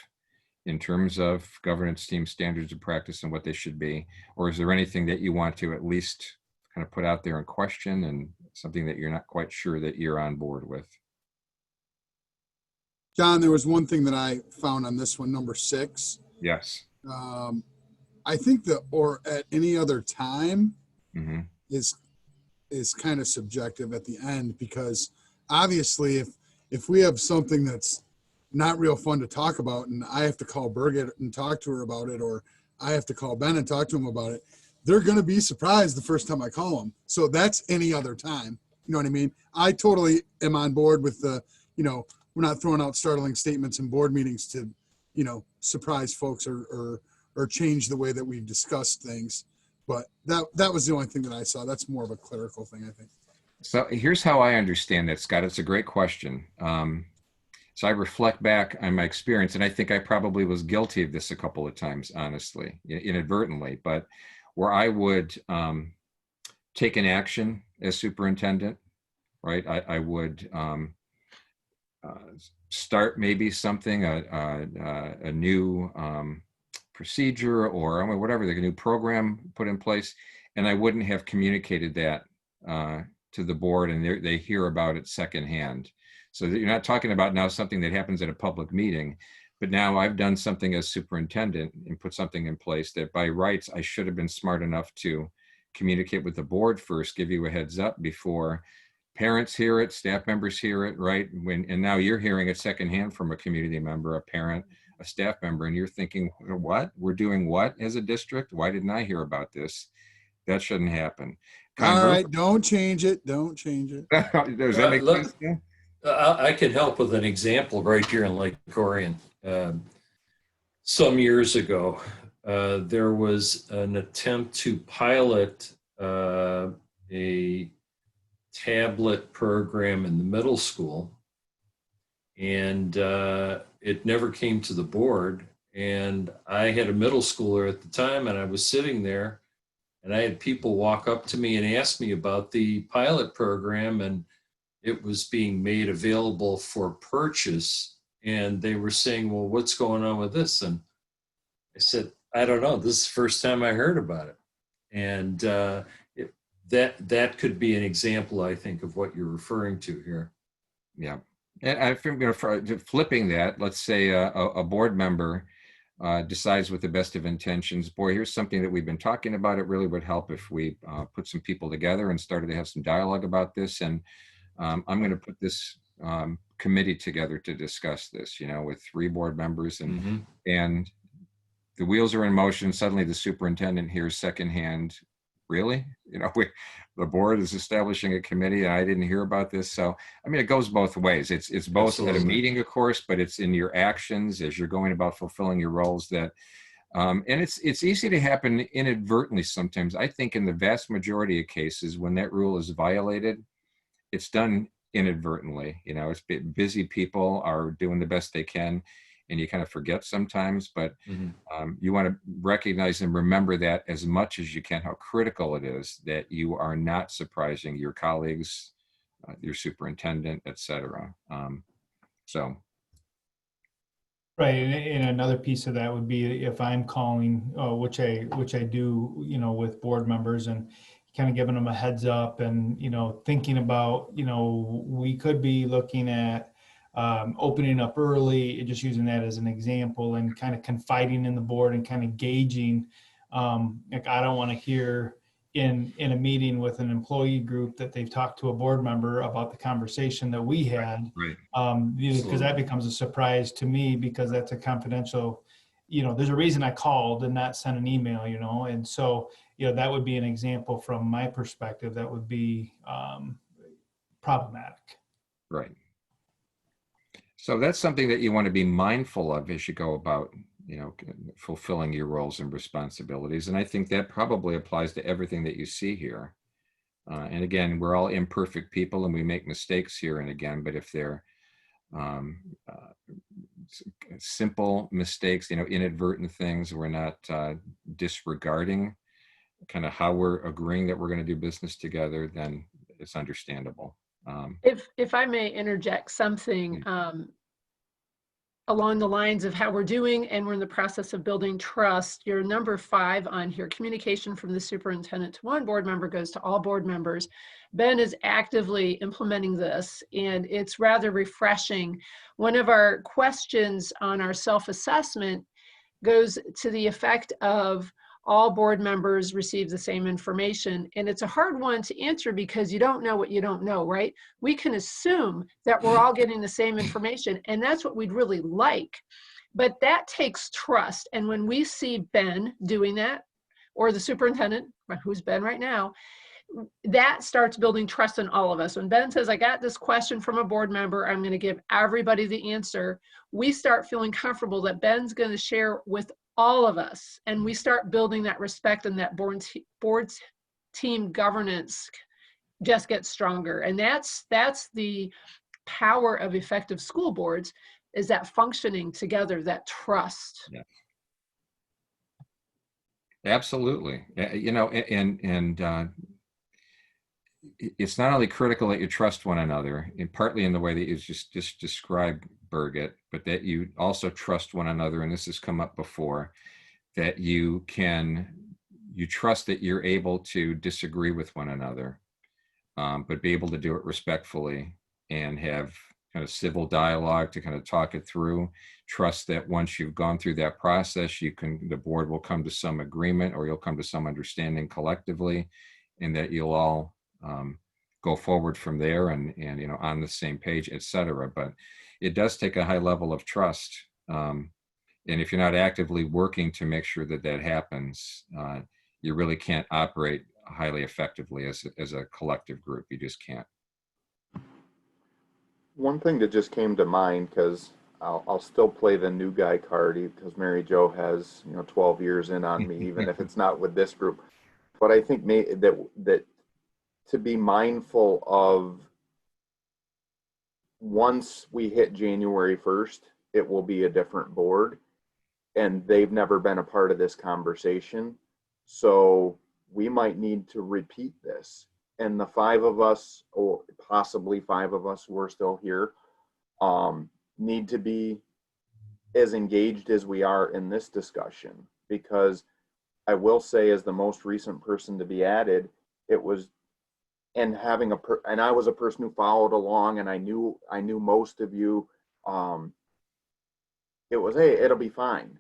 in terms of governance team standards of practice and what they should be? Or is there anything that you want to at least kind of put out there in question, and something that you're not quite sure that you're on board with? John, there was one thing that I found on this one, number 6. Yes. I think that, or at any other time, Mm-hmm. is kind of subjective at the end, because obviously if we have something that's not real fun to talk about and I have to call Birgit and talk to her about it, or I have to call Ben and talk to him about it, they're going to be surprised the first time I call them. So that's any other time. You know what I mean? I totally am on board with the, we're not throwing out startling statements in board meetings to, surprise folks or change the way that we've discussed things. But that was the only thing that I saw. That's more of a clerical thing, I think. So here's how I understand that, Scott. It's a great question. So I reflect back on my experience, and I think I probably was guilty of this a couple of times, honestly, inadvertently, but where I would take an action as superintendent, right? I would start maybe something, a new procedure, or whatever, like a new program put in place, and I wouldn't have communicated that to the board, and they hear about it secondhand. So that you're not talking about now something that happens at a public meeting, but now I've done something as superintendent and put something in place that by rights I should have been smart enough to communicate with the board first, give you a heads up before parents hear it, staff members hear it, right? And now you're hearing it secondhand from a community member, a parent, a staff member, and you're thinking, what? We're doing what as a district? Why didn't I hear about this? That shouldn't happen. All right, don't change it. Don't change it. Does that make sense? Yeah? I can help with an example right here in Lake Orion. Some years ago, there was an attempt to pilot a tablet program in the middle school, and it never came to the board. And I had a middle schooler at the time, and I was sitting there, and I had people walk up to me and ask me about the pilot program, and it was being made available for purchase. And they were saying, well, what's going on with this? And I said, I don't know. This is the first time I heard about it. And that could be an example, I think, of what you're referring to here. Yeah. And I think, flipping that, let's say a board member decides with the best of intentions, boy, here's something that we've been talking about. It really would help if we put some people together and started to have some dialogue about this. And I'm going to put this committee together to discuss this, with 3 board members, and the wheels are in motion. Suddenly the superintendent hears secondhand really? You know, the board is establishing a committee and I didn't hear about this. So, I mean, it goes both ways. It's both at a Absolutely. meeting, of course, but it's in your actions as you're going about fulfilling your roles that, and it's easy to happen inadvertently sometimes. I think in the vast majority of cases, when that rule is violated, it's done inadvertently. You know, it's busy people are doing the best they can, and you kind of forget sometimes. But you want to recognize and remember that as much as you can, how critical it is that you are not surprising your colleagues, your superintendent, et cetera. So. Right, and another piece of that would be if I'm calling, which I do, you know, with board members, and kind of giving them a heads up, and you know, thinking about, you know, we could be looking at opening up early, just using that as an example, and kind of confiding in the board and kind of gauging. Like, I don't want to hear in a meeting with an employee group that they've talked to a board member about the conversation that we had. Right. Because that becomes a surprise to me, because that's a confidential, you know, there's a reason I called and not sent an email, you know, and so, you know, that would be an example from my perspective that would be problematic. Right. So that's something that you want to be mindful of as you go about, you know, fulfilling your roles and responsibilities. And I think that probably applies to everything that you see here. And again, we're all imperfect people and we make mistakes here and again, but if they're simple mistakes, you know, inadvertent things, we're not disregarding kind of how we're agreeing that we're going to do business together, then it's understandable. If I may interject something along the lines of how we're doing, and we're in the process of building trust, your number 5 on here, communication from the superintendent to one board member goes to all board members. Ben is actively implementing this, and it's rather refreshing. One of our questions on our self-assessment goes to the effect of all board members receive the same information. And it's a hard one to answer because you don't know what you don't know, right? We can assume that we're all getting the same information, and that's what we'd really like. But that takes trust. And when we see Ben doing that, or the superintendent, who's Ben right now, that starts building trust in all of us. When Ben says, I got this question from a board member, I'm going to give everybody the answer, we start feeling comfortable that Ben's going to share with all of us, and we start building that respect, and that board team governance just gets stronger. And that's the power of effective school boards, is that functioning together, that trust. Yeah. Absolutely. You know, and it's not only critical that you trust one another, and partly in the way that you just described, Birgit, but that you also trust one another, and this has come up before, that you trust that you're able to disagree with one another, but be able to do it respectfully and have kind of civil dialogue to kind of talk it through. Trust that once you've gone through that process, the board will come to some agreement, or you'll come to some understanding collectively, and that you'll all go forward from there and you know, on the same page, et cetera. But it does take a high level of trust. And if you're not actively working to make sure that that happens, you really can't operate highly effectively as a collective group. You just can't. One thing that just came to mind, because I'll still play the new guy card, because Mary Jo has, you know, 12 years in on me, even if it's not with this group. But I think that to be mindful of, once we hit January 1st, it will be a different board, and they've never been a part of this conversation. So we might need to repeat this. And the 5 of us, or possibly 5 of us who are still here, need to be as engaged as we are in this discussion. Because I will say, as the most recent person to be added, it was, and having and I was a person who followed along, and I knew most of you. It was, hey, it'll be fine.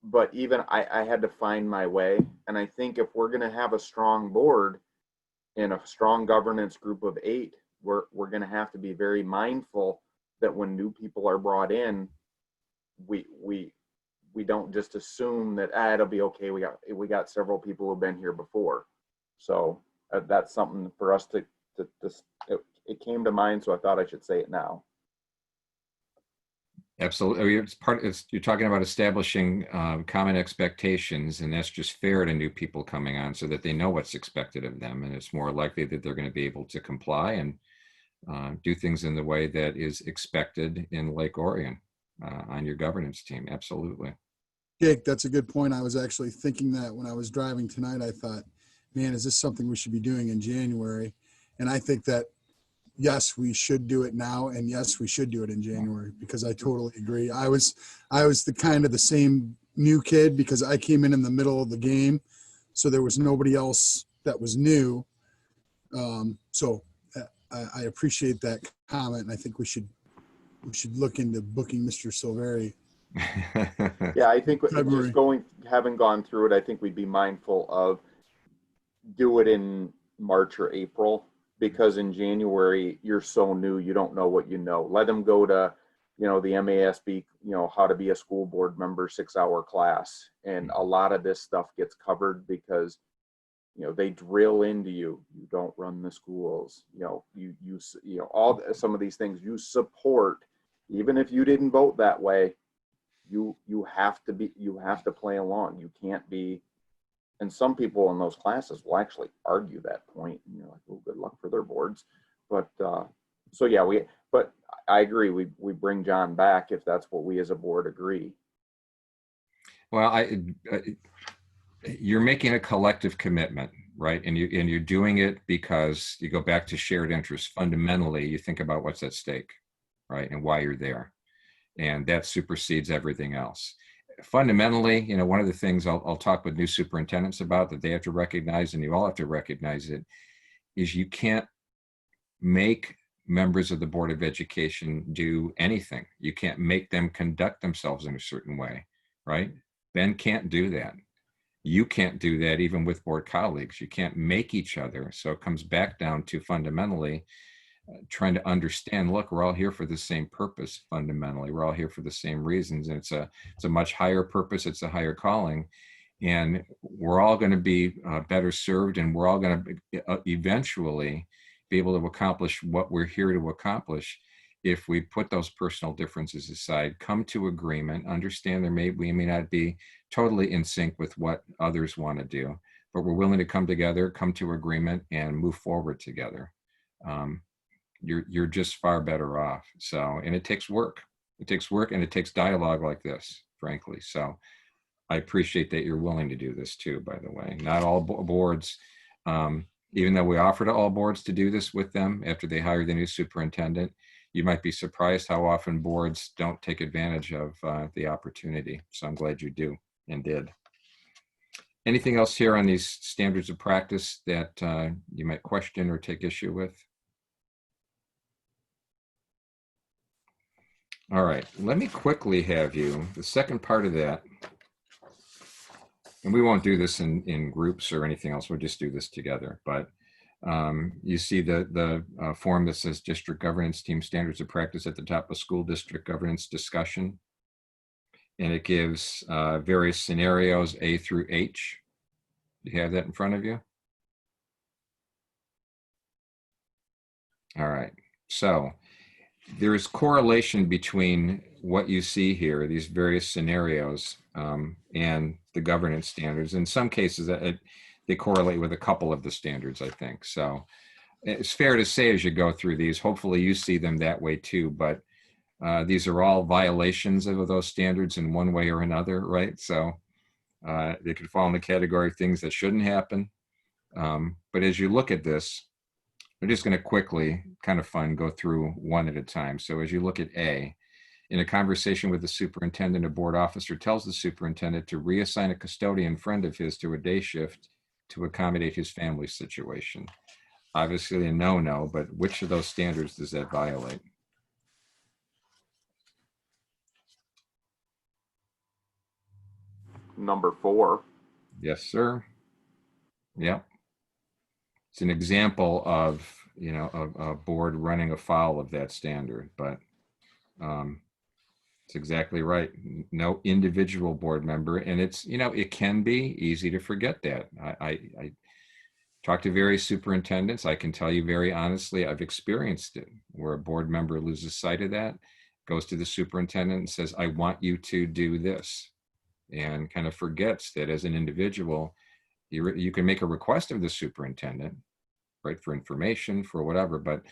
But even I had to find my way. And I think if we're going to have a strong board and a strong governance group of 8, we're going to have to be very mindful that when new people are brought in, we don't just assume that it'll be okay. We got several people who've been here before. So that's something for us it came to mind, so I thought I should say it now. Absolutely. You're talking about establishing common expectations, and that's just fair to new people coming on so that they know what's expected of them. And it's more likely that they're going to be able to comply and do things in the way that is expected in Lake Orion on your governance team. Absolutely. Jake, that's a good point. I was actually thinking that when I was driving tonight. I thought, man, is this something we should be doing in January? And I think that, yes, we should do it now. And yes, we should do it in January, because I totally agree. I was the same new kid, because I came in the middle of the game. So there was nobody else that was new. So I appreciate that comment. And I think we should look into booking Mr. Silveri. Yeah, I think February. just having gone through it, I think we'd be mindful of do it in March or April, because in January, you're so new, you don't know what you know. Let them go to, the MASB, how to be a school board member 6-hour class. And a lot of this stuff gets covered because, they drill into you don't run the schools, some of these things you support, even if you didn't vote that way. You have to play along. You can't be, and some people in those classes will actually argue that point, and you're like, oh, good luck for their boards. But but I agree, we bring John back if that's what we as a board agree. Well, you're making a collective commitment, right? And you're doing it because you go back to shared interests. Fundamentally, you think about what's at stake, right? And why you're there. And that supersedes everything else. Fundamentally, one of the things I'll talk with new superintendents about that they have to recognize, and you all have to recognize it, is you can't make members of the Board of Education do anything. You can't make them conduct themselves in a certain way, right? Ben can't do that. You can't do that even with board colleagues. You can't make each other. So it comes back down to fundamentally trying to understand, look, we're all here for the same purpose. Fundamentally, we're all here for the same reasons. And it's a much higher purpose. It's a higher calling. And we're all going to be better served. And we're all going to eventually be able to accomplish what we're here to accomplish if we put those personal differences aside, come to agreement, understand we may not be totally in sync with what others want to do, but we're willing to come together, come to agreement, and move forward together. You're just far better off. So, and it takes work. It takes work, and it takes dialogue like this, frankly. So I appreciate that you're willing to do this too, by the way. Not all boards, even though we offer to all boards to do this with them after they hire the new superintendent, you might be surprised how often boards don't take advantage of the opportunity. So I'm glad you do and did. Anything else here on these standards of practice that you might question or take issue with? All right, let me quickly have you, the second part of that, and we won't do this in groups or anything else, we'll just do this together, but you see the form that says District Governance Team Standards of Practice at the top of School District Governance Discussion. And it gives various scenarios, A through H. You have that in front of you? All right, so there's correlation between what you see here, these various scenarios, and the governance standards. In some cases, they correlate with a couple of the standards, I think. So it's fair to say as you go through these, hopefully you see them that way too, but these are all violations of those standards in one way or another, right? So they could fall in the category of things that shouldn't happen. But as you look at this, we're just going to quickly, kind of fun, go through one at a time. So as you look at A, in a conversation with the superintendent, a board officer tells the superintendent to reassign a custodian friend of his to a day shift to accommodate his family situation. Obviously a no-no, but which of those standards does that violate? Number 4. Yes, sir. Yep. It's an example of, a board running afoul of that standard, but it's exactly right. No individual board member, and it's, it can be easy to forget that. Talk to various superintendents. I can tell you very honestly, I've experienced it where a board member loses sight of that, goes to the superintendent and says, I want you to do this, and kind of forgets that as an individual, you can make a request of the superintendent, right, for information, for whatever, but,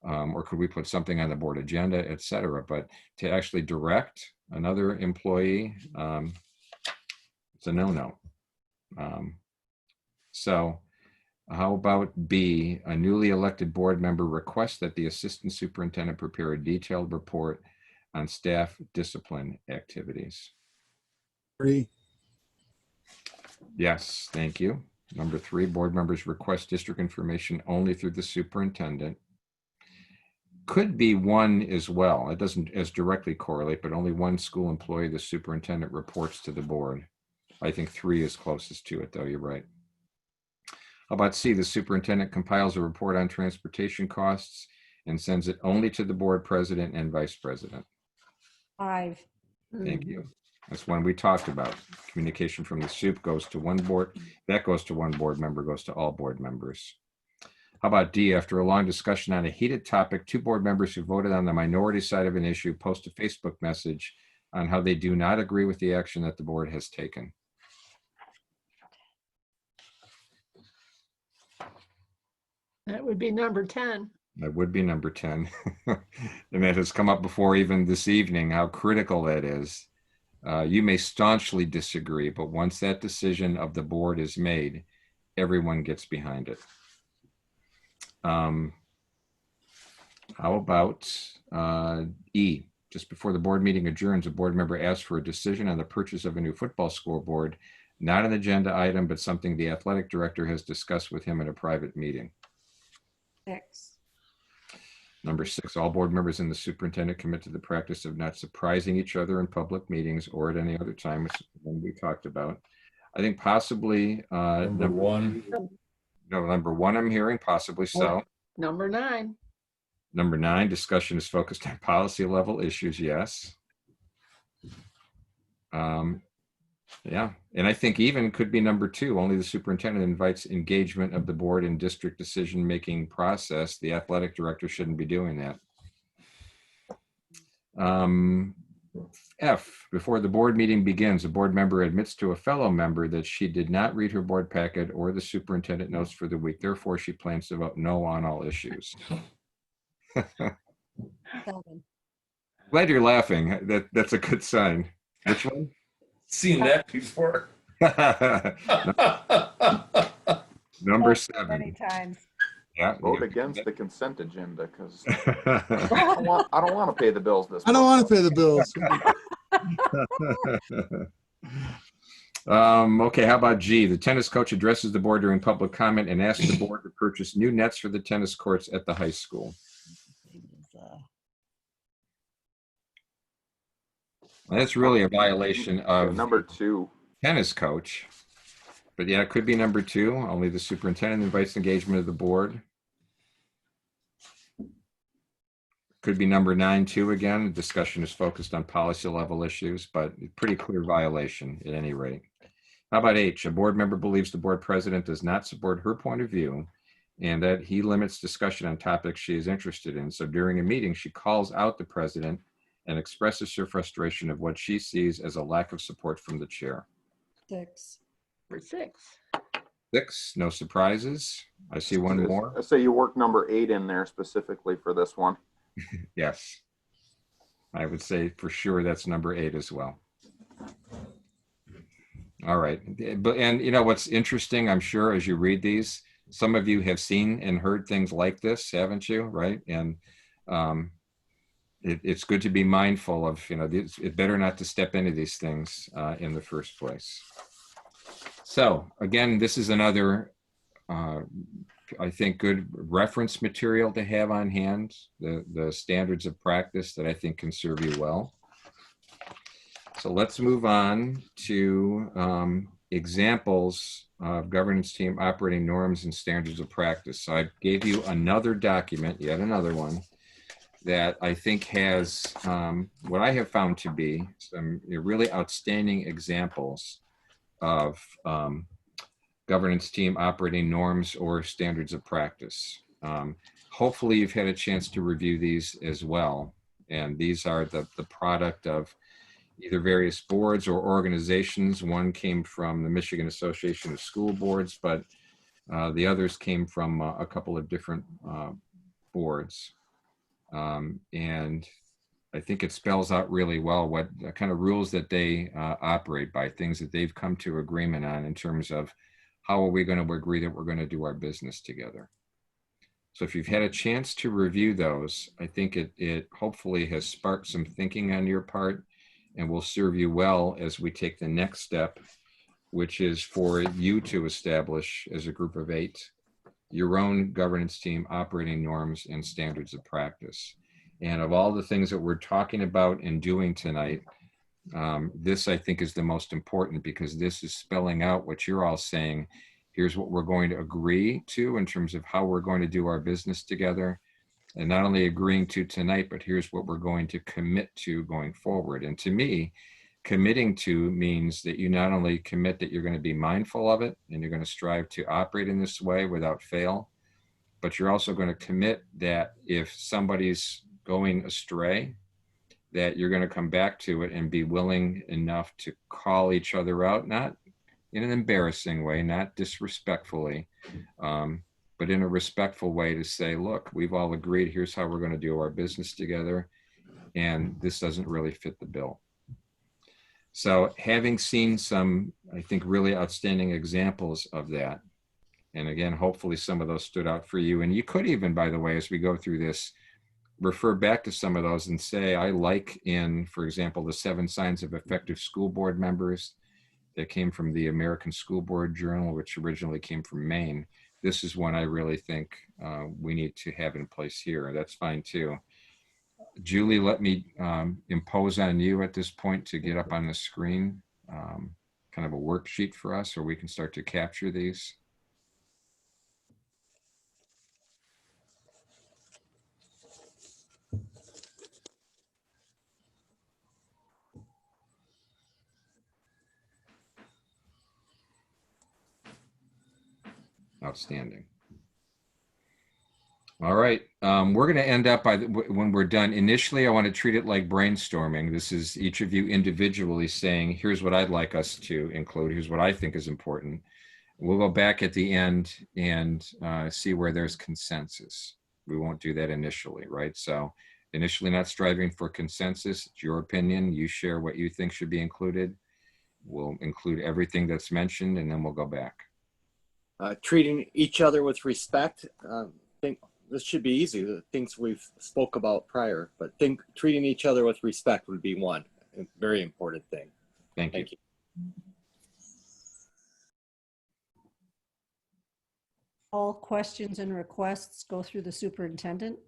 or could we put something on the board agenda, et cetera. But to actually direct another employee, it's a no-no. So how about B, a newly elected board member requests that the assistant superintendent prepare a detailed report on staff discipline activities? Agree. Yes, thank you. Number 3, board members request district information only through the superintendent. Could be 1 as well. It doesn't as directly correlate, but only 1 school employee, the superintendent, reports to the board. I think 3 is closest to it, though. You're right. How about C, the superintendent compiles a report on transportation costs and sends it only to the board president and vice president? 5. Thank you. That's one we talked about. Communication from the soup goes to one board. That goes to one board member, goes to all board members. How about D, after a long discussion on a heated topic, 2 board members who voted on the minority side of an issue post a Facebook message on how they do not agree with the action that the board has taken? That would be number 10. That would be number 10. And that has come up before even this evening, how critical that is. You may staunchly disagree, but once that decision of the board is made, everyone gets behind it. How about E? Just before the board meeting adjourns, a board member asks for a decision on the purchase of a new football scoreboard, not an agenda item, but something the athletic director has discussed with him in a private meeting. 6. Number 6, all board members and the superintendent commit to the practice of not surprising each other in public meetings or at any other time, which is one we talked about. I think possibly Number 1. No, number 1 I'm hearing, possibly so. Number 9. Number 9, discussion is focused on policy level issues, yes. Yeah, and I think even could be number 2, only the superintendent invites engagement of the board in district decision-making process. The athletic director shouldn't be doing that. F, before the board meeting begins, a board member admits to a fellow member that she did not read her board packet or the superintendent notes for the week. Therefore, she plans to vote no on all issues. 7. Glad you're laughing. That's a good sign. Which one? Seen that before. Number Many 7. times. Yeah. Vote against the consent agenda because I don't want to pay the bills this I don't want month. to pay the bills. Okay, how about G? The tennis coach addresses the board during public comment and asks the board to purchase new nets for the tennis courts at the high school. That's really a violation of Number 2. tennis coach. But yeah, it could be number 2. Only the superintendent invites engagement of the board. Could be number 9 too. Again, the discussion is focused on policy level issues, but pretty clear violation at any rate. How about H? A board member believes the board president does not support her point of view and that he limits discussion on topics she is interested in. So during a meeting, she calls out the president and expresses her frustration of what she sees as a lack of support from the chair. 6. Number 6. 6, no surprises. I see one more. I say you work number 8 in there specifically for this one. Yes. I would say for sure that's number 8 as well. All right. But, and you know, what's interesting, I'm sure as you read these, some of you have seen and heard things like this, haven't you? Right. And it's good to be mindful of, you know, it's better not to step into these things in the first place. So again, this is another, I think, good reference material to have on hand, the standards of practice that I think can serve you well. So let's move on to examples of governance team operating norms and standards of practice. So I gave you another document, yet another one, that I think has what I have found to be some really outstanding examples of governance team operating norms or standards of practice. Hopefully you've had a chance to review these as well. And these are the product of either various boards or organizations. One came from the Michigan Association of School Boards, but the others came from a couple of different boards. And I think it spells out really well what the kind of rules that they operate by, things that they've come to agreement on in terms of how are we going to agree that we're going to do our business together. So if you've had a chance to review those, I think it hopefully has sparked some thinking on your part and will serve you well as we take the next step, which is for you to establish as a group of 8 your own governance team operating norms and standards of practice. And of all the things that we're talking about and doing tonight, this I think is the most important, because this is spelling out what you're all saying. Here's what we're going to agree to in terms of how we're going to do our business together. And not only agreeing to tonight, but here's what we're going to commit to going forward. And to me, committing to means that you not only commit that you're going to be mindful of it and you're going to strive to operate in this way without fail, but you're also going to commit that if somebody's going astray, that you're going to come back to it and be willing enough to call each other out, not in an embarrassing way, not disrespectfully, but in a respectful way, to say, look, we've all agreed, here's how we're going to do our business together, and this doesn't really fit the bill. So having seen some, I think, really outstanding examples of that, and again, hopefully some of those stood out for you, and you could even, by the way, as we go through this, refer back to some of those and say, I like in, for example, the 7 signs of effective school board members that came from the American School Board Journal, which originally came from Maine. This is one I really think we need to have in place here. That's fine too. Julie, let me impose on you at this point to get up on the screen kind of a worksheet for us, or we can start to capture these. Outstanding. All right, we're going to end up by when we're done. Initially, I want to treat it like brainstorming. This is each of you individually saying, here's what I'd like us to include. Here's what I think is important. We'll go back at the end and see where there's consensus. We won't do that initially, right? So initially not striving for consensus. It's your opinion. You share what you think should be included. We'll include everything that's mentioned, and then we'll go back. Treating each other with respect. I think this should be easy, the things we've spoke about prior, but treating each other with respect would be one very important thing. Thank you. All questions and requests go through the superintendent.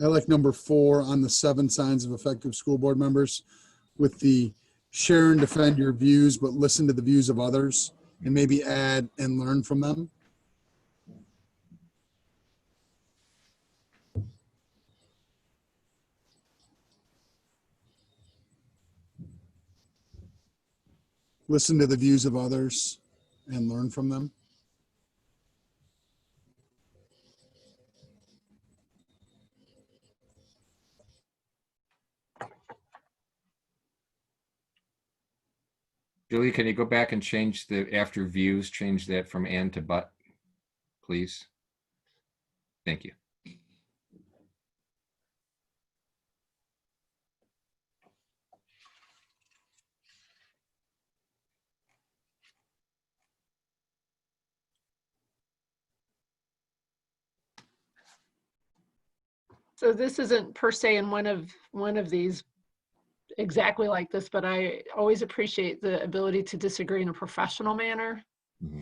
I like number 4 on the 7 signs of effective school board members, with the share and defend your views, but listen to the views of others and maybe add and learn from them. Listen to the views of others and learn from them. Julie, can you go back and change the after views, change that from and to but, please? Thank you. So this isn't per se in one of these exactly like this, but I always appreciate the ability to disagree in a professional manner. Mm-hmm.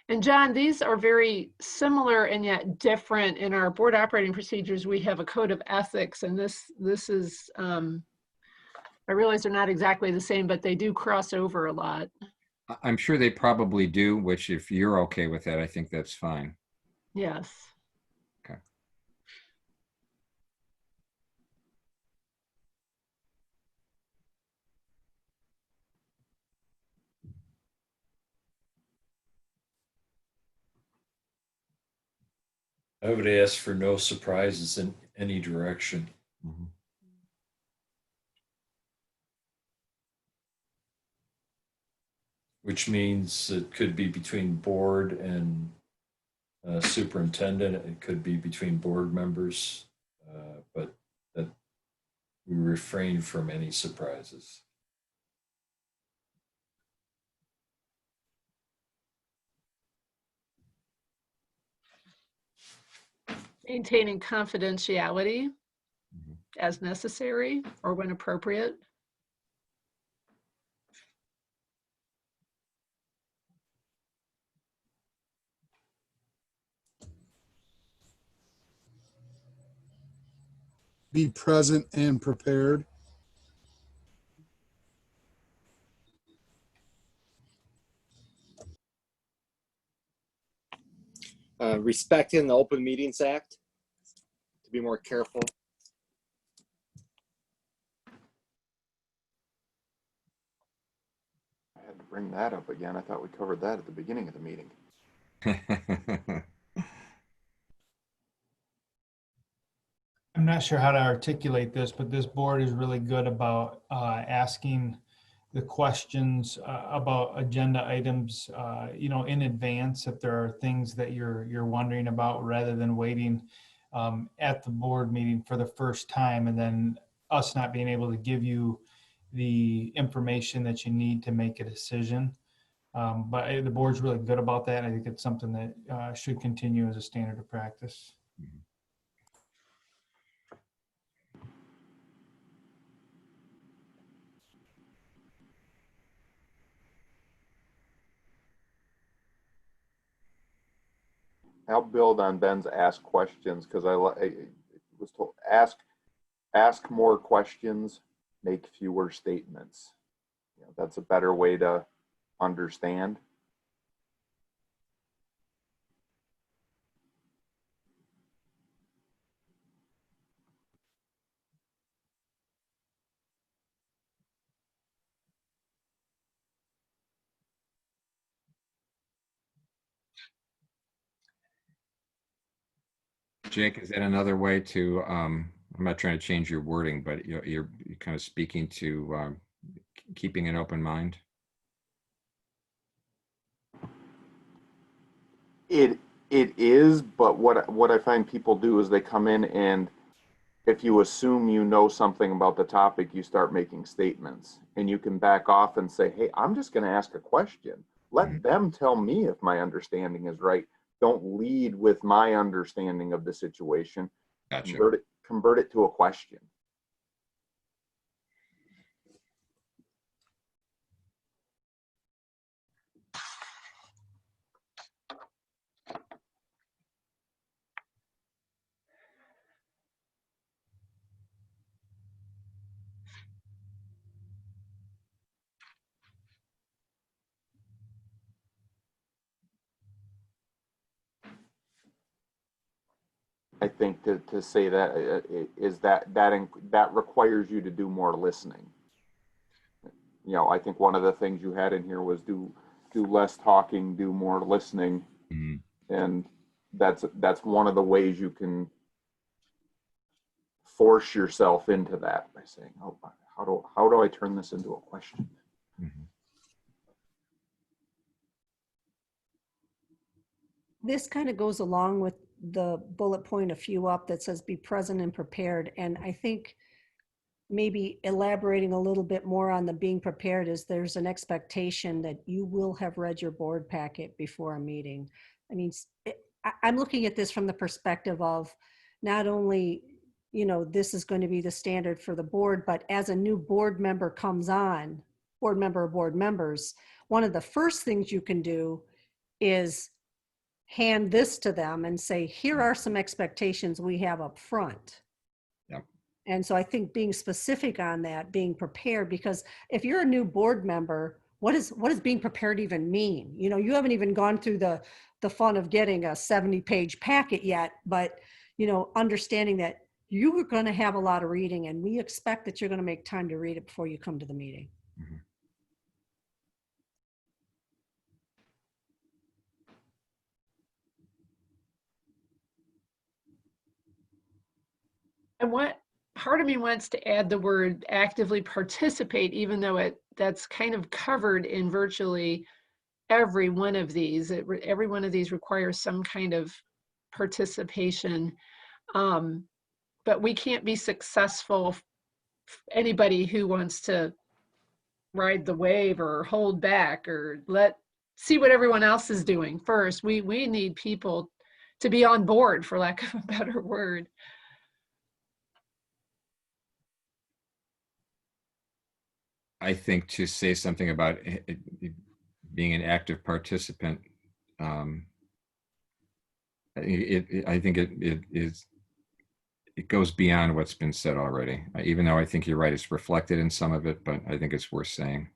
And John, these are very similar and yet different. In our board operating procedures, we have a code of ethics, and this is, I realize they're not exactly the same, but they do cross over a lot. I'm sure they probably do, which if you're okay with that, I think that's fine. Yes. Okay. I would ask for no surprises in any direction. Mhm. Which means it could be between board and superintendent. It could be between board members, but that we refrain from any surprises. Maintaining confidentiality Mhm. as necessary or when appropriate. Be present and prepared. Respecting the Open Meetings Act, to be more careful. I had to bring that up again. I thought we covered that at the beginning of the meeting. I'm not sure how to articulate this, but this board is really good about asking the questions about agenda items, in advance if there are things that you're wondering about, rather than waiting at the board meeting for the first time and then us not being able to give you the information that you need to make a decision. But the board's really good about that. I think it's something that should continue as a standard of practice. I'll build on Ben's ask questions because I was told ask more questions, make fewer statements. That's a better way to understand. Jake, is that another way to, I'm not trying to change your wording, but you're kind of speaking to keeping an open mind? It is, but what I find people do is they come in and if you assume you know something about the topic, you start making statements and you can back off and say, hey, I'm just going to ask a question. Let them tell me if my understanding is right. Don't lead with my understanding of the situation. Gotcha. Convert it to a question. I think to say that is that requires you to do more listening. I think one of the things you had in here was do less talking, do more listening, and that's one of the ways you can force yourself into that by saying, "Oh, how do I turn this into a question?" This kind of goes along with the bullet point a few up that says be present and prepared. And I think maybe elaborating a little bit more on the being prepared is there's an expectation that you will have read your board packet before a meeting. I mean, I'm looking at this from the perspective of not only, this is going to be the standard for the board, but as a new board member comes on, board member or board members, one of the first things you can do is hand this to them and say, here are some expectations we have up front. Yep. And so I think being specific on that, being prepared, because if you're a new board member, what does being prepared even mean? You haven't even gone through the fun of getting a 70-page packet yet, but understanding that you are going to have a lot of reading and we expect that you're going to make time to read it before you come to the meeting. And what part of me wants to add the word actively participate, even though that's kind of covered in virtually every one of these. Every one of these requires some kind of participation. But we can't be successful, anybody who wants to ride the wave or hold back or see what everyone else is doing first. We need people to be on board, for lack of a better word. I think to say something about being an active participant, I think it goes beyond what's been said already. Even though I think you're right, it's reflected in some of it, but I think it's worth saying.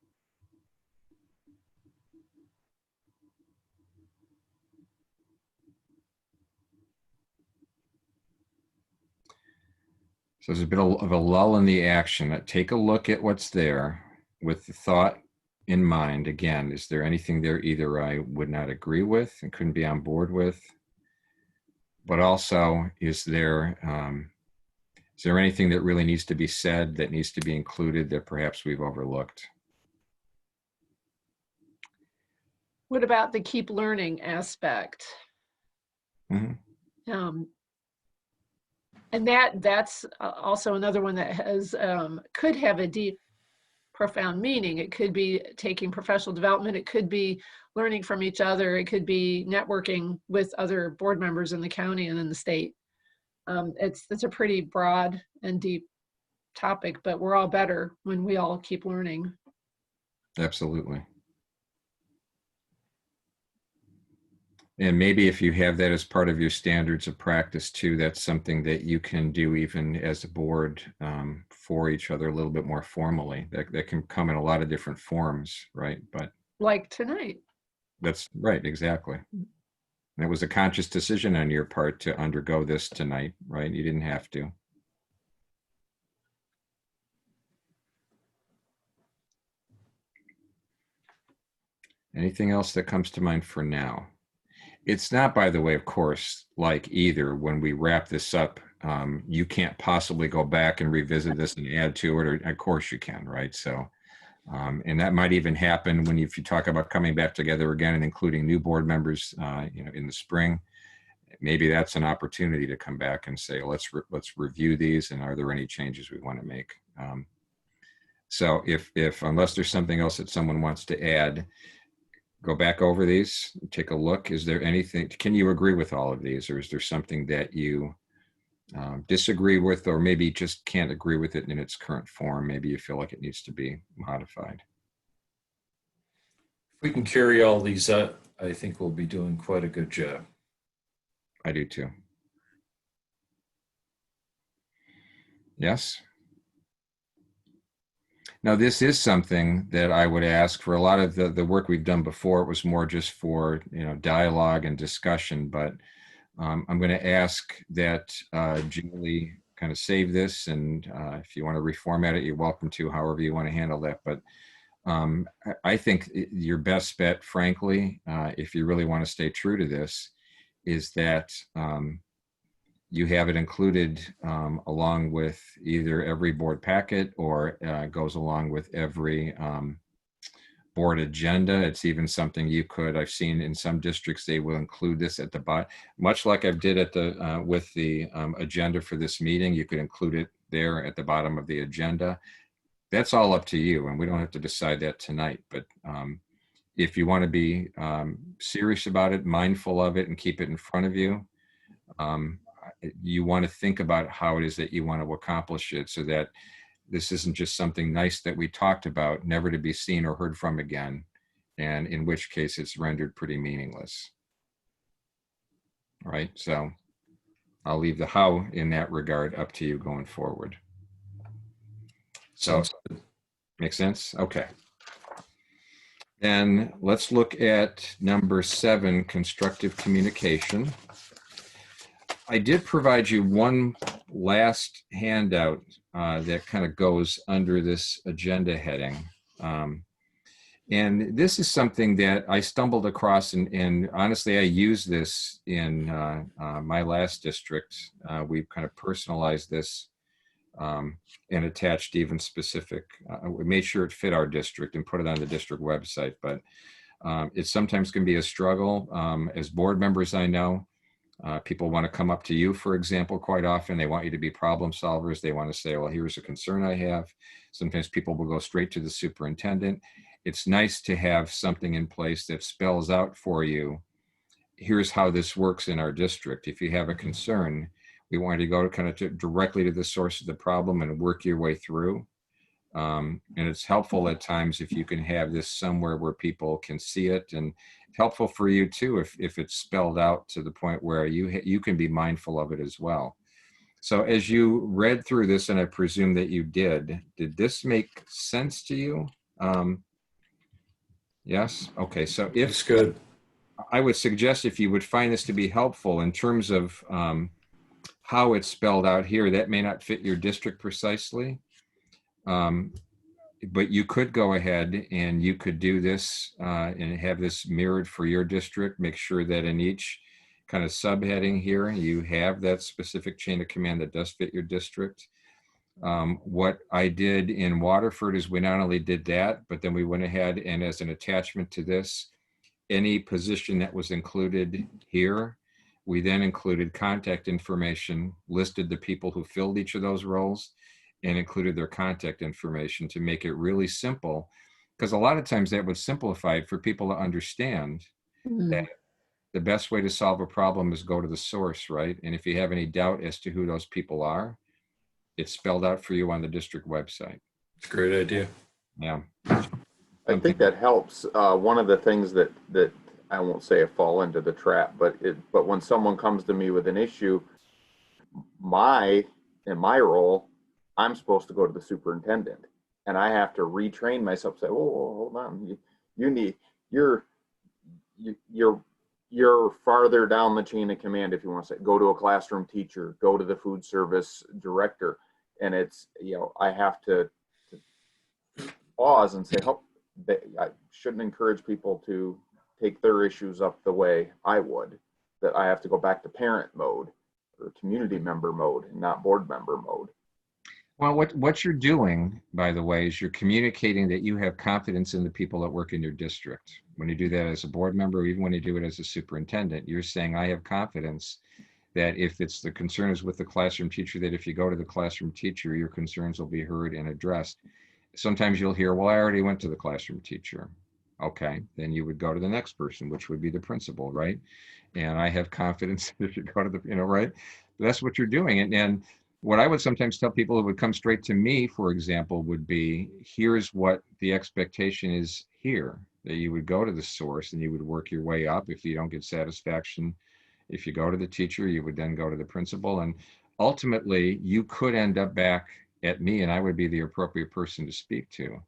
So there's a bit of a lull in the action. Take a look at what's there with the thought in mind. Again, is there anything there either I would not agree with and couldn't be on board with? But also, is there anything that really needs to be said, that needs to be included, that perhaps we've overlooked? What about the keep learning aspect? Mm-hmm. And that's also another one that has could have a deep, profound meaning. It could be taking professional development. It could be learning from each other. It could be networking with other board members in the county and in the state. It's a pretty broad and deep topic, but we're all better when we all keep learning. Absolutely. And maybe if you have that as part of your standards of practice too, that's something that you can do even as a board for each other a little bit more formally. That can come in a lot of different forms, right? But like tonight. That's right, exactly. And it was a conscious decision on your part to undergo this tonight, right? You didn't have to. Anything else that comes to mind for now? It's not, by the way, of course, like either when we wrap this up, you can't possibly go back and revisit this and add to it, or of course you can, right? So, and that might even happen if you talk about coming back together again and including new board members, in the spring. Maybe that's an opportunity to come back and say, let's review these, and are there any changes we want to make? So if unless there's something else that someone wants to add, go back over these, take a look. Is there anything, can you agree with all of these, or is there something that you disagree with, or maybe just can't agree with it in its current form? Maybe you feel like it needs to be modified. If we can carry all these up, I think we'll be doing quite a good job. I do too. Yes? Now, this is something that I would ask for. A lot of the work we've done before, it was more just for dialogue and discussion, but I'm going to ask that Julie kind of save this, and if you want to reformat it, you're welcome to, however you want to handle that. But I think your best bet, frankly, if you really want to stay true to this, is that you have it included along with either every board packet, or goes along with every board agenda. It's even something you could, I've seen in some districts, they will include this at the bottom, much like I did at the with the agenda for this meeting. You could include it there at the bottom of the agenda. That's all up to you, and we don't have to decide that tonight. But if you want to be serious about it, mindful of it, and keep it in front of you, you want to think about how it is that you want to accomplish it, so that this isn't just something nice that we talked about, never to be seen or heard from again, and in which case it's rendered pretty meaningless. All right, so I'll leave the how in that regard up to you going forward. So, make sense? Okay. Then let's look at number 7, constructive communication. I did provide you one last handout that kind of goes under this agenda heading. And this is something that I stumbled across, and honestly, I used this in my last district. We've kind of personalized this and attached even specific, we made sure it fit our district and put it on the district website, but it sometimes can be a struggle. As board members, I know, people want to come up to you, for example, quite often. They want you to be problem solvers. They want to say, well, here's a concern I have. Sometimes people will go straight to the superintendent. It's nice to have something in place that spells out for you, here's how this works in our district. If you have a concern, we want you to go directly to the source of the problem and work your way through. And it's helpful at times if you can have this somewhere where people can see it, and helpful for you too if it's spelled out to the point where you can be mindful of it as well. So as you read through this, and I presume that you did this make sense to you? Yes? Okay, so It's good. I would suggest if you would find this to be helpful in terms of how it's spelled out here, that may not fit your district precisely. But you could go ahead and you could do this and have this mirrored for your district. Make sure that in each kind of subheading here, you have that specific chain of command that does fit your district. What I did in Waterford is we not only did that, but then we went ahead and as an attachment to this, any position that was included here, we then included contact information, listed the people who filled each of those roles, and included their contact information to make it really simple. Because a lot of times that would simplify it for people to understand that the best way to solve a problem is go to the source, right? And if you have any doubt as to who those people are, it's spelled out for you on the district website. It's a great idea. Yeah. I think that helps. One of the things that I won't say I fall into the trap, but when someone comes to me with an issue, in my role, I'm supposed to go to the superintendent, and I have to retrain myself. Say, oh, hold on, you're farther down the chain of command. If you want to say, go to a classroom teacher, go to the food service director, and it's I have to pause and say, oh, I shouldn't encourage people to take their issues up the way I would, that I have to go back to parent mode or community member mode and not board member mode. Well, what you're doing, by the way, is you're communicating that you have confidence in the people that work in your district. When you do that as a board member, or even when you do it as a superintendent, you're saying, I have confidence that if it's the concern is with the classroom teacher, that if you go to the classroom teacher, your concerns will be heard and addressed. Sometimes you'll hear, well, I already went to the classroom teacher. Okay, then you would go to the next person, which would be the principal, right? And I have confidence if you go to the, right? That's what you're doing. And what I would sometimes tell people who would come straight to me, for example, would be, here's what the expectation is here, that you would go to the source and you would work your way up. If you don't get satisfaction, if you go to the teacher, you would then go to the principal. And ultimately, you could end up back at me and I would be the appropriate person to speak to.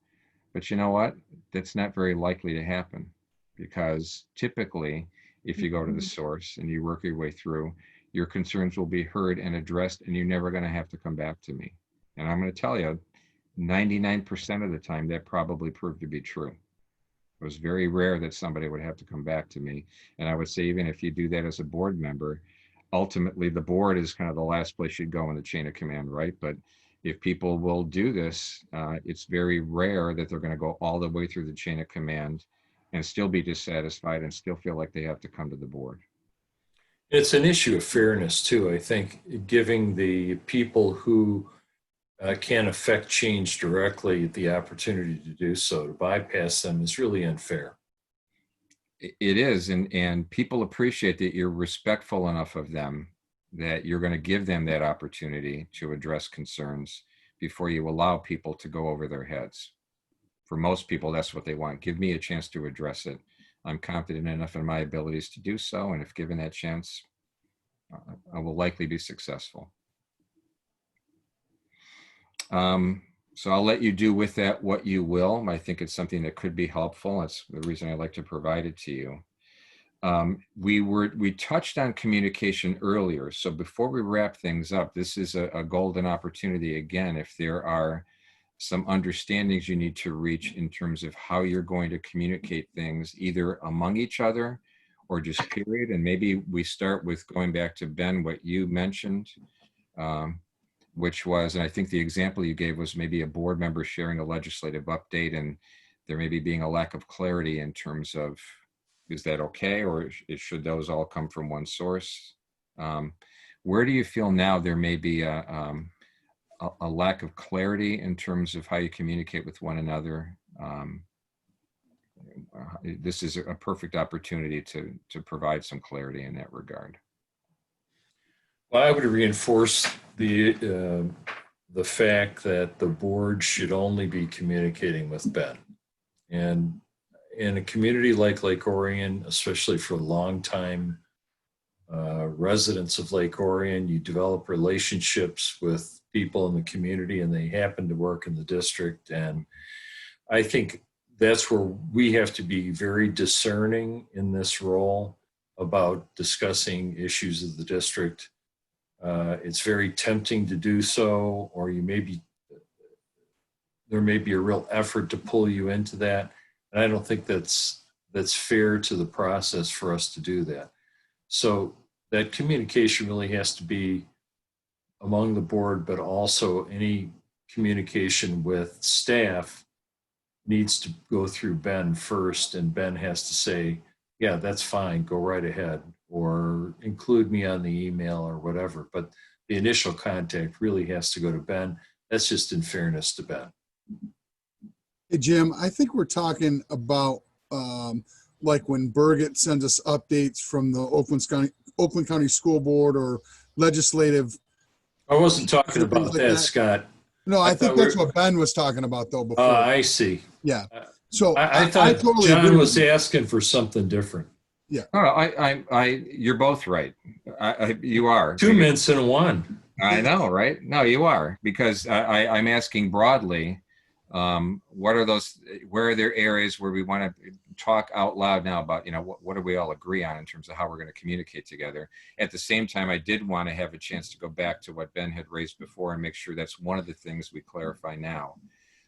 But you know what? That's not very likely to happen, because typically, if you go to the source and you work your way through, your concerns will be heard and addressed, and you're never going to have to come back to me. And I'm going to tell you, 99% of the time, that probably proved to be true. It was very rare that somebody would have to come back to me. And I would say, even if you do that as a board member, ultimately the board is kind of the last place you'd go in the chain of command, right? But if people will do this, it's very rare that they're going to go all the way through the chain of command and still be dissatisfied and still feel like they have to come to the board. It's an issue of fairness too. I think giving the people who can affect change directly the opportunity to do so, to bypass them, is really unfair. It is, and people appreciate that you're respectful enough of them that you're going to give them that opportunity to address concerns before you allow people to go over their heads. For most people, that's what they want. Give me a chance to address it. I'm confident enough in my abilities to do so, and if given that chance, I will likely be successful. So I'll let you do with that what you will. I think it's something that could be helpful. That's the reason I like to provide it to you. We touched on communication earlier. So before we wrap things up, this is a golden opportunity again. If there are some understandings you need to reach in terms of how you're going to communicate things, either among each other or just period. And maybe we start with going back to Ben, what you mentioned. which was, and I think the example you gave was maybe a board member sharing a legislative update, and there may be being a lack of clarity in terms of, is that okay, or should those all come from one source? Where do you feel now there may be a lack of clarity in terms of how you communicate with one another? This is a perfect opportunity to provide some clarity in that regard. Well, I would reinforce the fact that the board should only be communicating with Ben. And in a community like Lake Orion, especially for longtime residents of Lake Orion, you develop relationships with people in the community and they happen to work in the district. And I think that's where we have to be very discerning in this role about discussing issues of the district. It's very tempting to do so, or there may be a real effort to pull you into that. And I don't think that's fair to the process for us to do that. So that communication really has to be among the board, but also any communication with staff needs to go through Ben first, and Ben has to say, yeah, that's fine, go right ahead, or include me on the email or whatever. But the initial contact really has to go to Ben. That's just in fairness to Ben. Hey, Jim, I think we're talking about like when Burgett sends us updates from the Oakland County School Board or legislative. I wasn't talking about like that, Scott. No, I think thought that's what Ben was talking about though before. I see. Yeah. So I thought totally John agree was with you. asking for something different. Yeah. No, you're both right. You are. Two minutes in one. I know, right? No, you are, because I'm asking broadly, where are there areas where we want to talk out loud now about, what do we all agree on in terms of how we're going to communicate together? At the same time, I did want to have a chance to go back to what Ben had raised before and make sure that's one of the things we clarify now.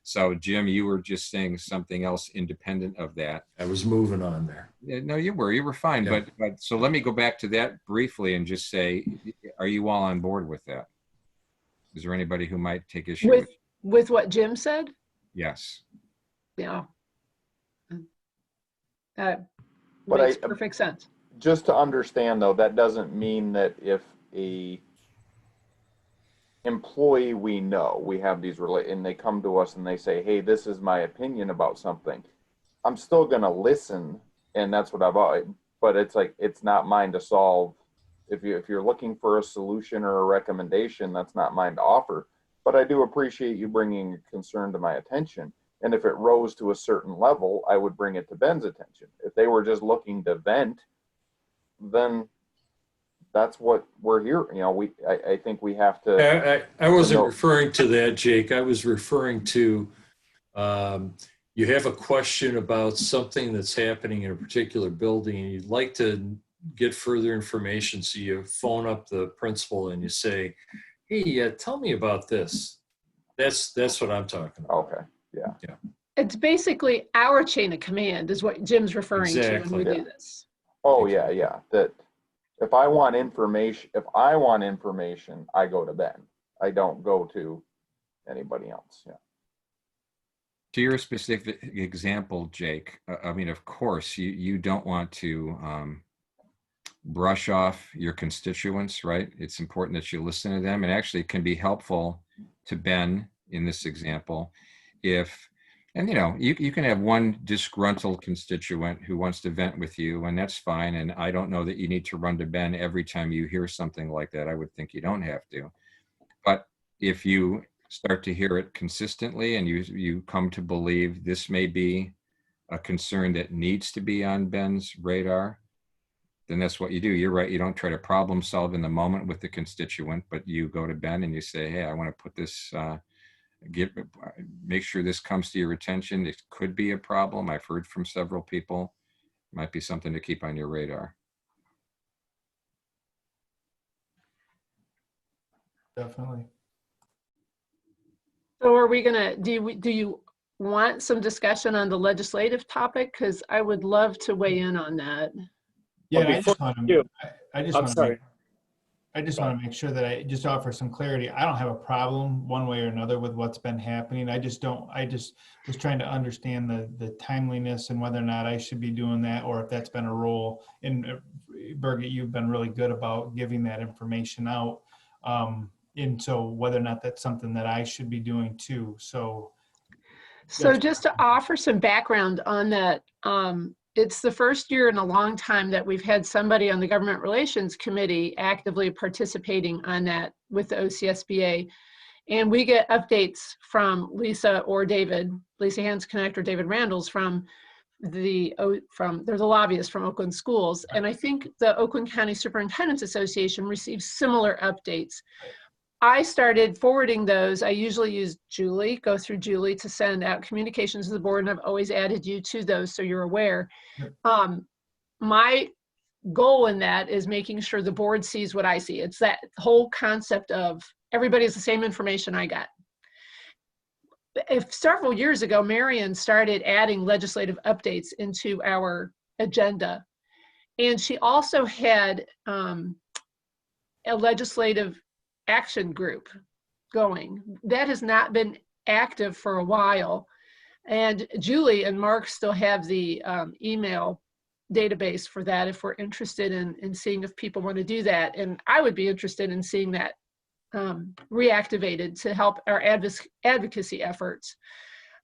So Jim, you were just saying something else independent of that. I was moving on there. No, you were fine. Yeah. But so let me go back to that briefly and just say, are you all on board with that? Is there anybody who might take issue with what Jim said? Yes. Yeah. That But makes perfect sense. Just to understand though, that doesn't mean that if a employee we know, we have these and they come to us and they say, hey, this is my opinion about something, I'm still going to listen, and that's what but it's like, it's not mine to solve. If you're looking for a solution or a recommendation, that's not mine to offer. But I do appreciate you bringing a concern to my attention. And if it rose to a certain level, I would bring it to Ben's attention. If they were just looking to vent, then that's what we're here. I think we have to. I wasn't referring to that, Jake. I was referring to you have a question about something that's happening in a particular building and you'd like to get further information. So you phone up the principal and you say, hey, tell me about this. That's what I'm talking about. Okay. Yeah. It's basically our chain of command is what Jim's referring to when we do this. Oh yeah. That if I want information, I go to Ben. I don't go to anybody else. Yeah. To your specific example, Jake, I mean, of course, you don't want to brush off your constituents, right? It's important that you listen to them, and actually it can be helpful to Ben in this example you can have one disgruntled constituent who wants to vent with you, and that's fine. And I don't know that you need to run to Ben every time you hear something like that. I would think you don't have to. But if you start to hear it consistently and you come to believe this may be a concern that needs to be on Ben's radar, then that's what you do. You're right. You don't try to problem solve in the moment with the constituent, but you go to Ben and you say, hey, I want to put this, make sure this comes to your attention. It could be a problem. I've heard from several people. It might be something to keep on your radar. Definitely. So are we gonna, do you want some discussion on the legislative topic? Because I would love to weigh in on that. Yeah, Well, I just want to. I'm sorry. I just want to make sure that I just offer some clarity. I don't have a problem one way or another with what's been happening. I just was trying to understand the timeliness and whether or not I should be doing that, or if that's been a role. And Birgit, you've been really good about giving that information out. And so whether or not that's something that I should be doing too. So just to offer some background on that, it's the first year in a long time that we've had somebody on the Government Relations Committee actively participating on that with the OCSBA. And we get updates from Lisa or David, Lisa Hans-Connect or David Randalls there's a lobbyist from Oakland Schools. And I think the Oakland County Superintendents Association receives similar updates. I started forwarding those. I usually use Julie, go through Julie to send out communications to the board, and I've always added you to those so you're aware. My goal in that is making sure the board sees what I see. It's that whole concept of everybody has the same information I got. Several years ago, Marion started adding legislative updates into our agenda. And she also had a legislative action group going. That has not been active for a while. And Julie and Mark still have the email database for that if we're interested in seeing if people want to do that. And I would be interested in seeing that reactivated to help our advocacy efforts.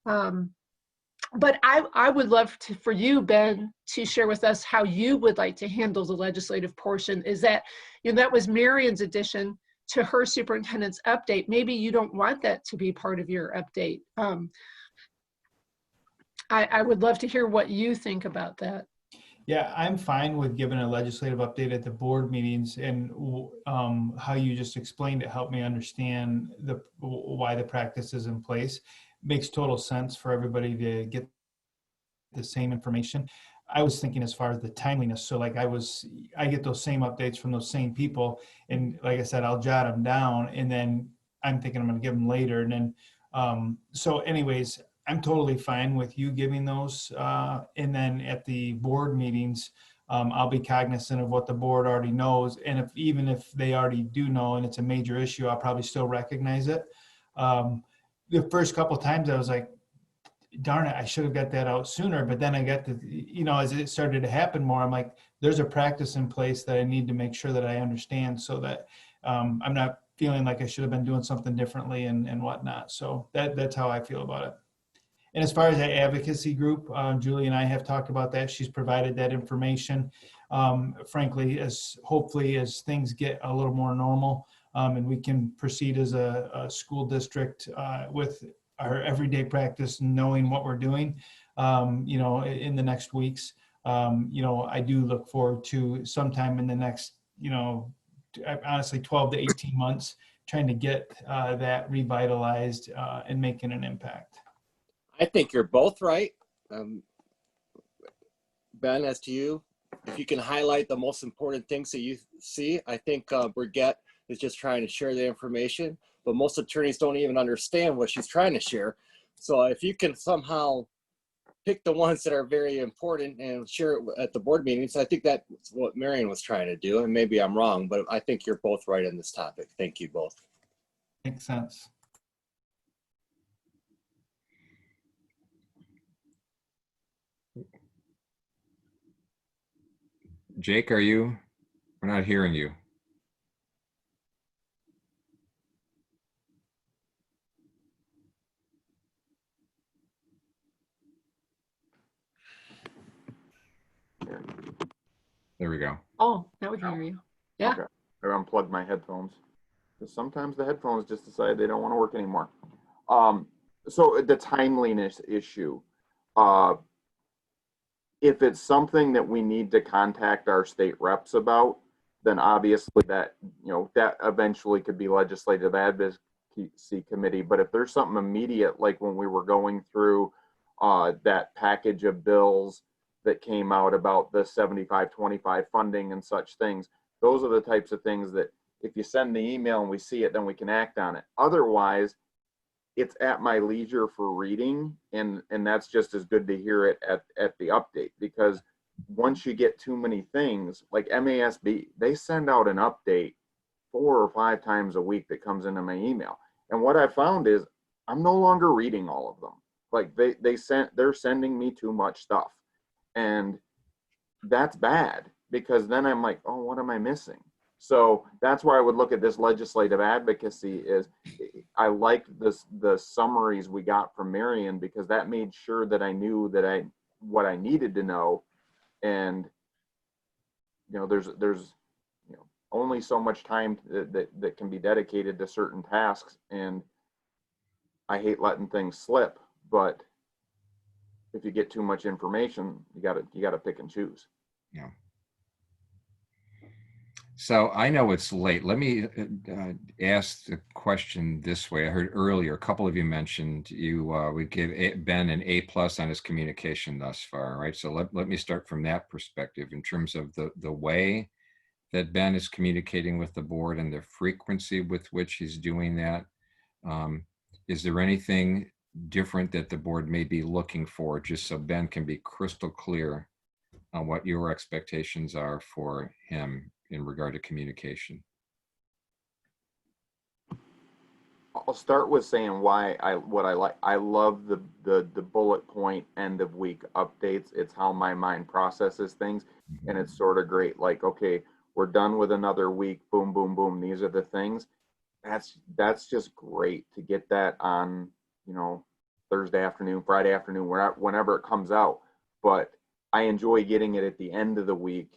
But I would love for you, Ben, to share with us how you would like to handle the legislative portion. Is that, that was Marion's addition to her superintendent's update. Maybe you don't want that to be part of your update. I would love to hear what you think about that. Yeah, I'm fine with giving a legislative update at the board meetings, and how you just explained it helped me understand why the practice is in place. Makes total sense for everybody to get the same information. I was thinking as far as the timeliness. So like I get those same updates from those same people, and like I said, I'll jot them down, and then I'm thinking I'm going to give them later. And then, so anyways, I'm totally fine with you giving those. And then at the board meetings, I'll be cognizant of what the board already knows. And even if they already do know and it's a major issue, I'll probably still recognize it. The first couple of times I was like, darn it, I should have got that out sooner. But then I got to, as it started to happen more, I'm like, there's a practice in place that I need to make sure that I understand so that I'm not feeling like I should have been doing something differently and whatnot. So that's how I feel about it. And as far as the advocacy group, Julie and I have talked about that. She's provided that information. Frankly, hopefully as things get a little more normal and we can proceed as a school district with our everyday practice, knowing what we're doing, in the next weeks, I do look forward to sometime in the next, honestly 12 to 18 months, trying to get that revitalized and making an impact. I think you're both right. Ben, as to you, if you can highlight the most important things that you see, I think Brigitte is just trying to share the information, but most attorneys don't even understand what she's trying to share. So if you can somehow pick the ones that are very important and share it at the board meetings, I think that's what Marion was trying to do. And maybe I'm wrong, but I think you're both right in this topic. Thank you both. Makes sense. Jake, we're not hearing you. There we go. Oh, now we can hear you. Yeah. Okay. I unplugged my headphones because sometimes the headphones just decide they don't want to work anymore. So the timeliness issue, if it's something that we need to contact our state reps about, then obviously that, that eventually could be legislative advocacy committee. But if there's something immediate, like when we were going through that package of bills that came out about the 75-25 funding and such things, those are the types of things that if you send the email and we see it, then we can act on it. Otherwise, it's at my leisure for reading, and that's just as good to hear it at the update, because once you get too many things, like MASB, they send out an update 4 or 5 times a week that comes into my email. And what I found is I'm no longer reading all of them. Like they're sending me too much stuff. And that's bad, because then I'm like, oh, what am I missing? So that's why I would look at this legislative advocacy. Is I liked the summaries we got from Marion, because that made sure that I knew that what I needed to know. And there's only so much time that can be dedicated to certain tasks, and I hate letting things slip. But if you get too much information, you gotta pick and choose. Yeah. So I know it's late. Let me ask the question this way. I heard earlier, a couple of you mentioned we gave Ben an A+ on his communication thus far, right? So let me start from that perspective in terms of the way that Ben is communicating with the board and the frequency with which he's doing that. Is there anything different that the board may be looking for, just so Ben can be crystal clear on what your expectations are for him in regard to communication? I'll start with saying why what I like. I love the bullet point end of week updates. It's how my mind processes things, and it's sort of great. Like, okay, we're done with another week. Boom, boom, boom. These are the things. That's just great to get that on, Thursday afternoon, Friday afternoon, whenever it comes out. But I enjoy getting it at the end of the week,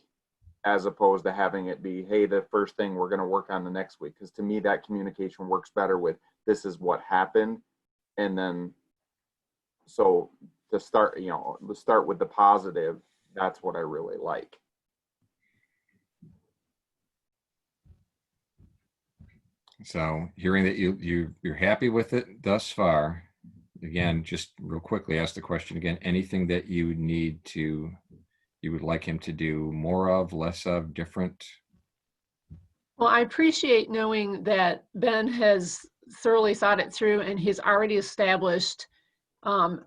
as opposed to having it be, hey, the first thing we're going to work on the next week. Because to me, that communication works better with, this is what happened. And then, so to start, let's start with the positive. That's what I really like. So hearing that you're happy with it thus far, again, just real quickly, ask the question again, anything that you would like him to do more of, less of, different? Well, I appreciate knowing that Ben has thoroughly thought it through, and he's already established, how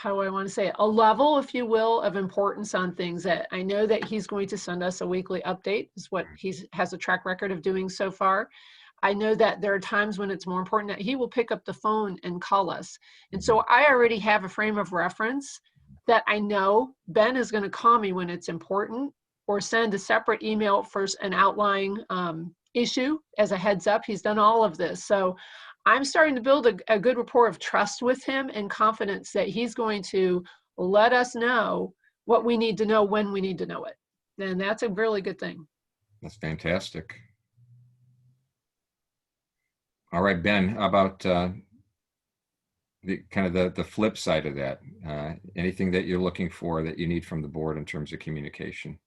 do I want to say it, a level, if you will, of importance on things. That I know that he's going to send us a weekly update, is what he has a track record of doing so far. I know that there are times when it's more important that he will pick up the phone and call us. And so I already have a frame of reference that I know Ben is going to call me when it's important, or send a separate email for an outlying issue as a heads up. He's done all of this. So I'm starting to build a good rapport of trust with him and confidence that he's going to let us know what we need to know when we need to know it. And that's a really good thing. That's fantastic. All right, Ben, how about the flip side of that? Anything that you're looking for that you need from the board in terms of communication?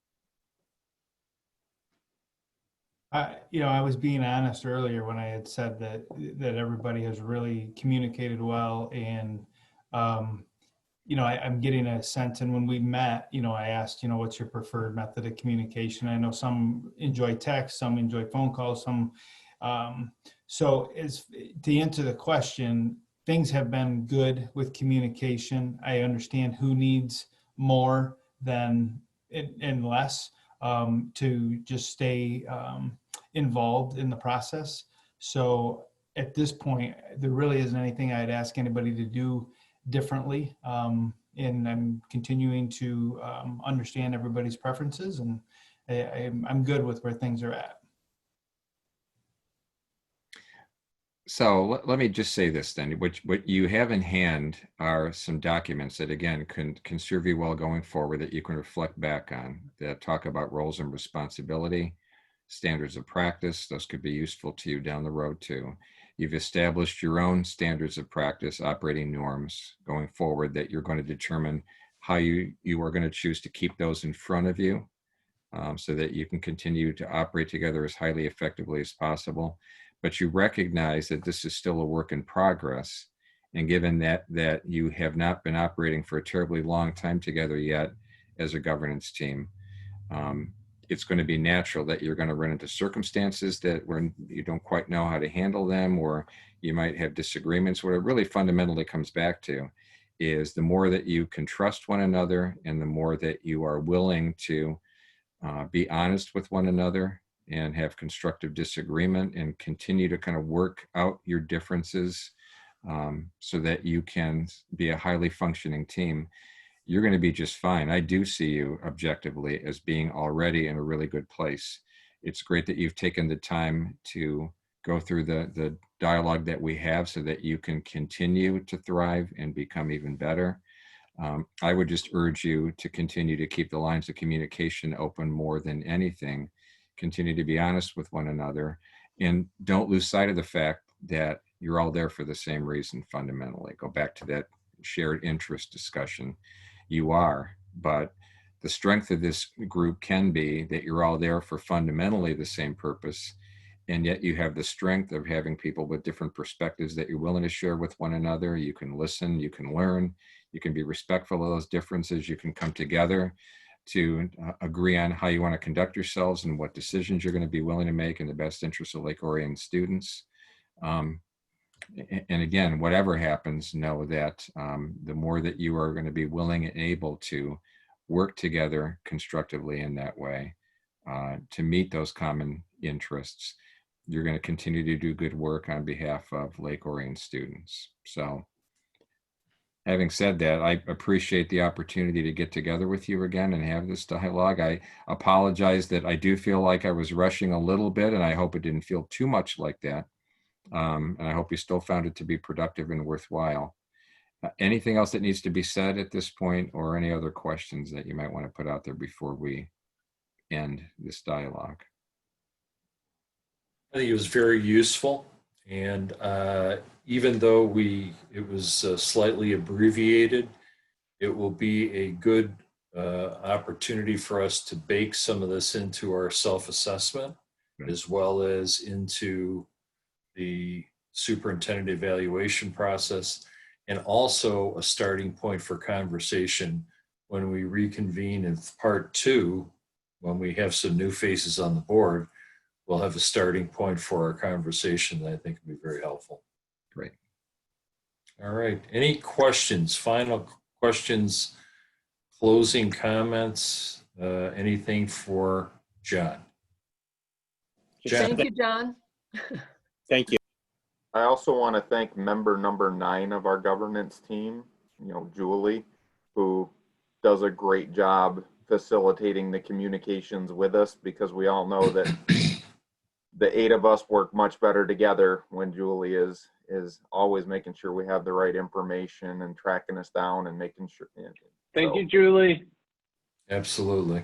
I was being honest earlier when I had said that everybody has really communicated well, and I'm getting a sense. And when we met, I asked, what's your preferred method of communication? I know some enjoy text, some enjoy phone calls, some. So to answer the question, things have been good with communication. I understand who needs more than and less to just stay involved in the process. So at this point, there really isn't anything I'd ask anybody to do differently. And I'm continuing to understand everybody's preferences, and I'm good with where things are at. So let me just say this then. What you have in hand are some documents that, again, can serve you well going forward, that you can reflect back on, that talk about roles and responsibility, standards of practice. Those could be useful to you down the road too. You've established your own standards of practice, operating norms going forward, that you're going to determine how you are going to choose to keep those in front of you, so that you can continue to operate together as highly effectively as possible. But you recognize that this is still a work in progress. And given that you have not been operating for a terribly long time together yet as a governance team, it's going to be natural that you're going to run into circumstances that where you don't quite know how to handle them, or you might have disagreements. What it really fundamentally comes back to is the more that you can trust one another, and the more that you are willing to be honest with one another and have constructive disagreement and continue to kind of work out your differences so that you can be a highly functioning team, you're going to be just fine. I do see you objectively as being already in a really good place. It's great that you've taken the time to go through the dialogue that we have so that you can continue to thrive and become even better. I would just urge you to continue to keep the lines of communication open more than anything. Continue to be honest with one another, and don't lose sight of the fact that you're all there for the same reason fundamentally. Go back to that shared interest discussion. You are, but the strength of this group can be that you're all there for fundamentally the same purpose, and yet you have the strength of having people with different perspectives that you're willing to share with one another. You can listen, you can learn, you can be respectful of those differences, you can come together to agree on how you want to conduct yourselves and what decisions you're going to be willing to make in the best interest of Lake Orion students. And again, whatever happens, know that the more that you are going to be willing and able to work together constructively in that way to meet those common interests, you're going to continue to do good work on behalf of Lake Orion students. So having said that, I appreciate the opportunity to get together with you again and have this dialogue. I apologize that I do feel like I was rushing a little bit, and I hope it didn't feel too much like that. And I hope you still found it to be productive and worthwhile. Anything else that needs to be said at this point, or any other questions that you might want to put out there before we end this dialogue? I think it was very useful, and even though it was slightly abbreviated, it will be a good opportunity for us to bake some of this into our self-assessment, as well as into the superintendent evaluation process, and also a starting point for conversation when we reconvene in part 2, when we have some new faces on the board. We'll have a starting point for our conversation that I think will be very helpful. Great. All right. Any questions, final questions, closing comments, anything for John? Thank you, John. Thank you. I also want to thank member number 9 of our governance team, Julie, who does a great job facilitating the communications with us, because we all know that the 8 of us work much better together when Julie is always making sure we have the right information and tracking us down and making sure. Thank you, Julie. Absolutely.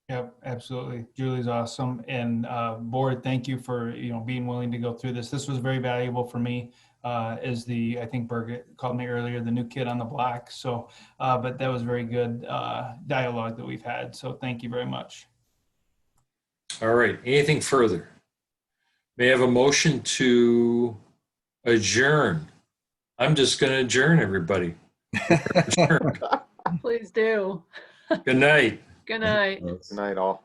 Yep, absolutely. Julie's awesome. And board, thank you for being willing to go through this. This was very valuable for me as I think Birgit called me earlier, the new kid on the block. So, but that was very good dialogue that we've had. So thank you very much. All right. Anything further? May I have a motion to adjourn? I'm just going to adjourn, everybody. Please do. Good night. Good night. Good night, all.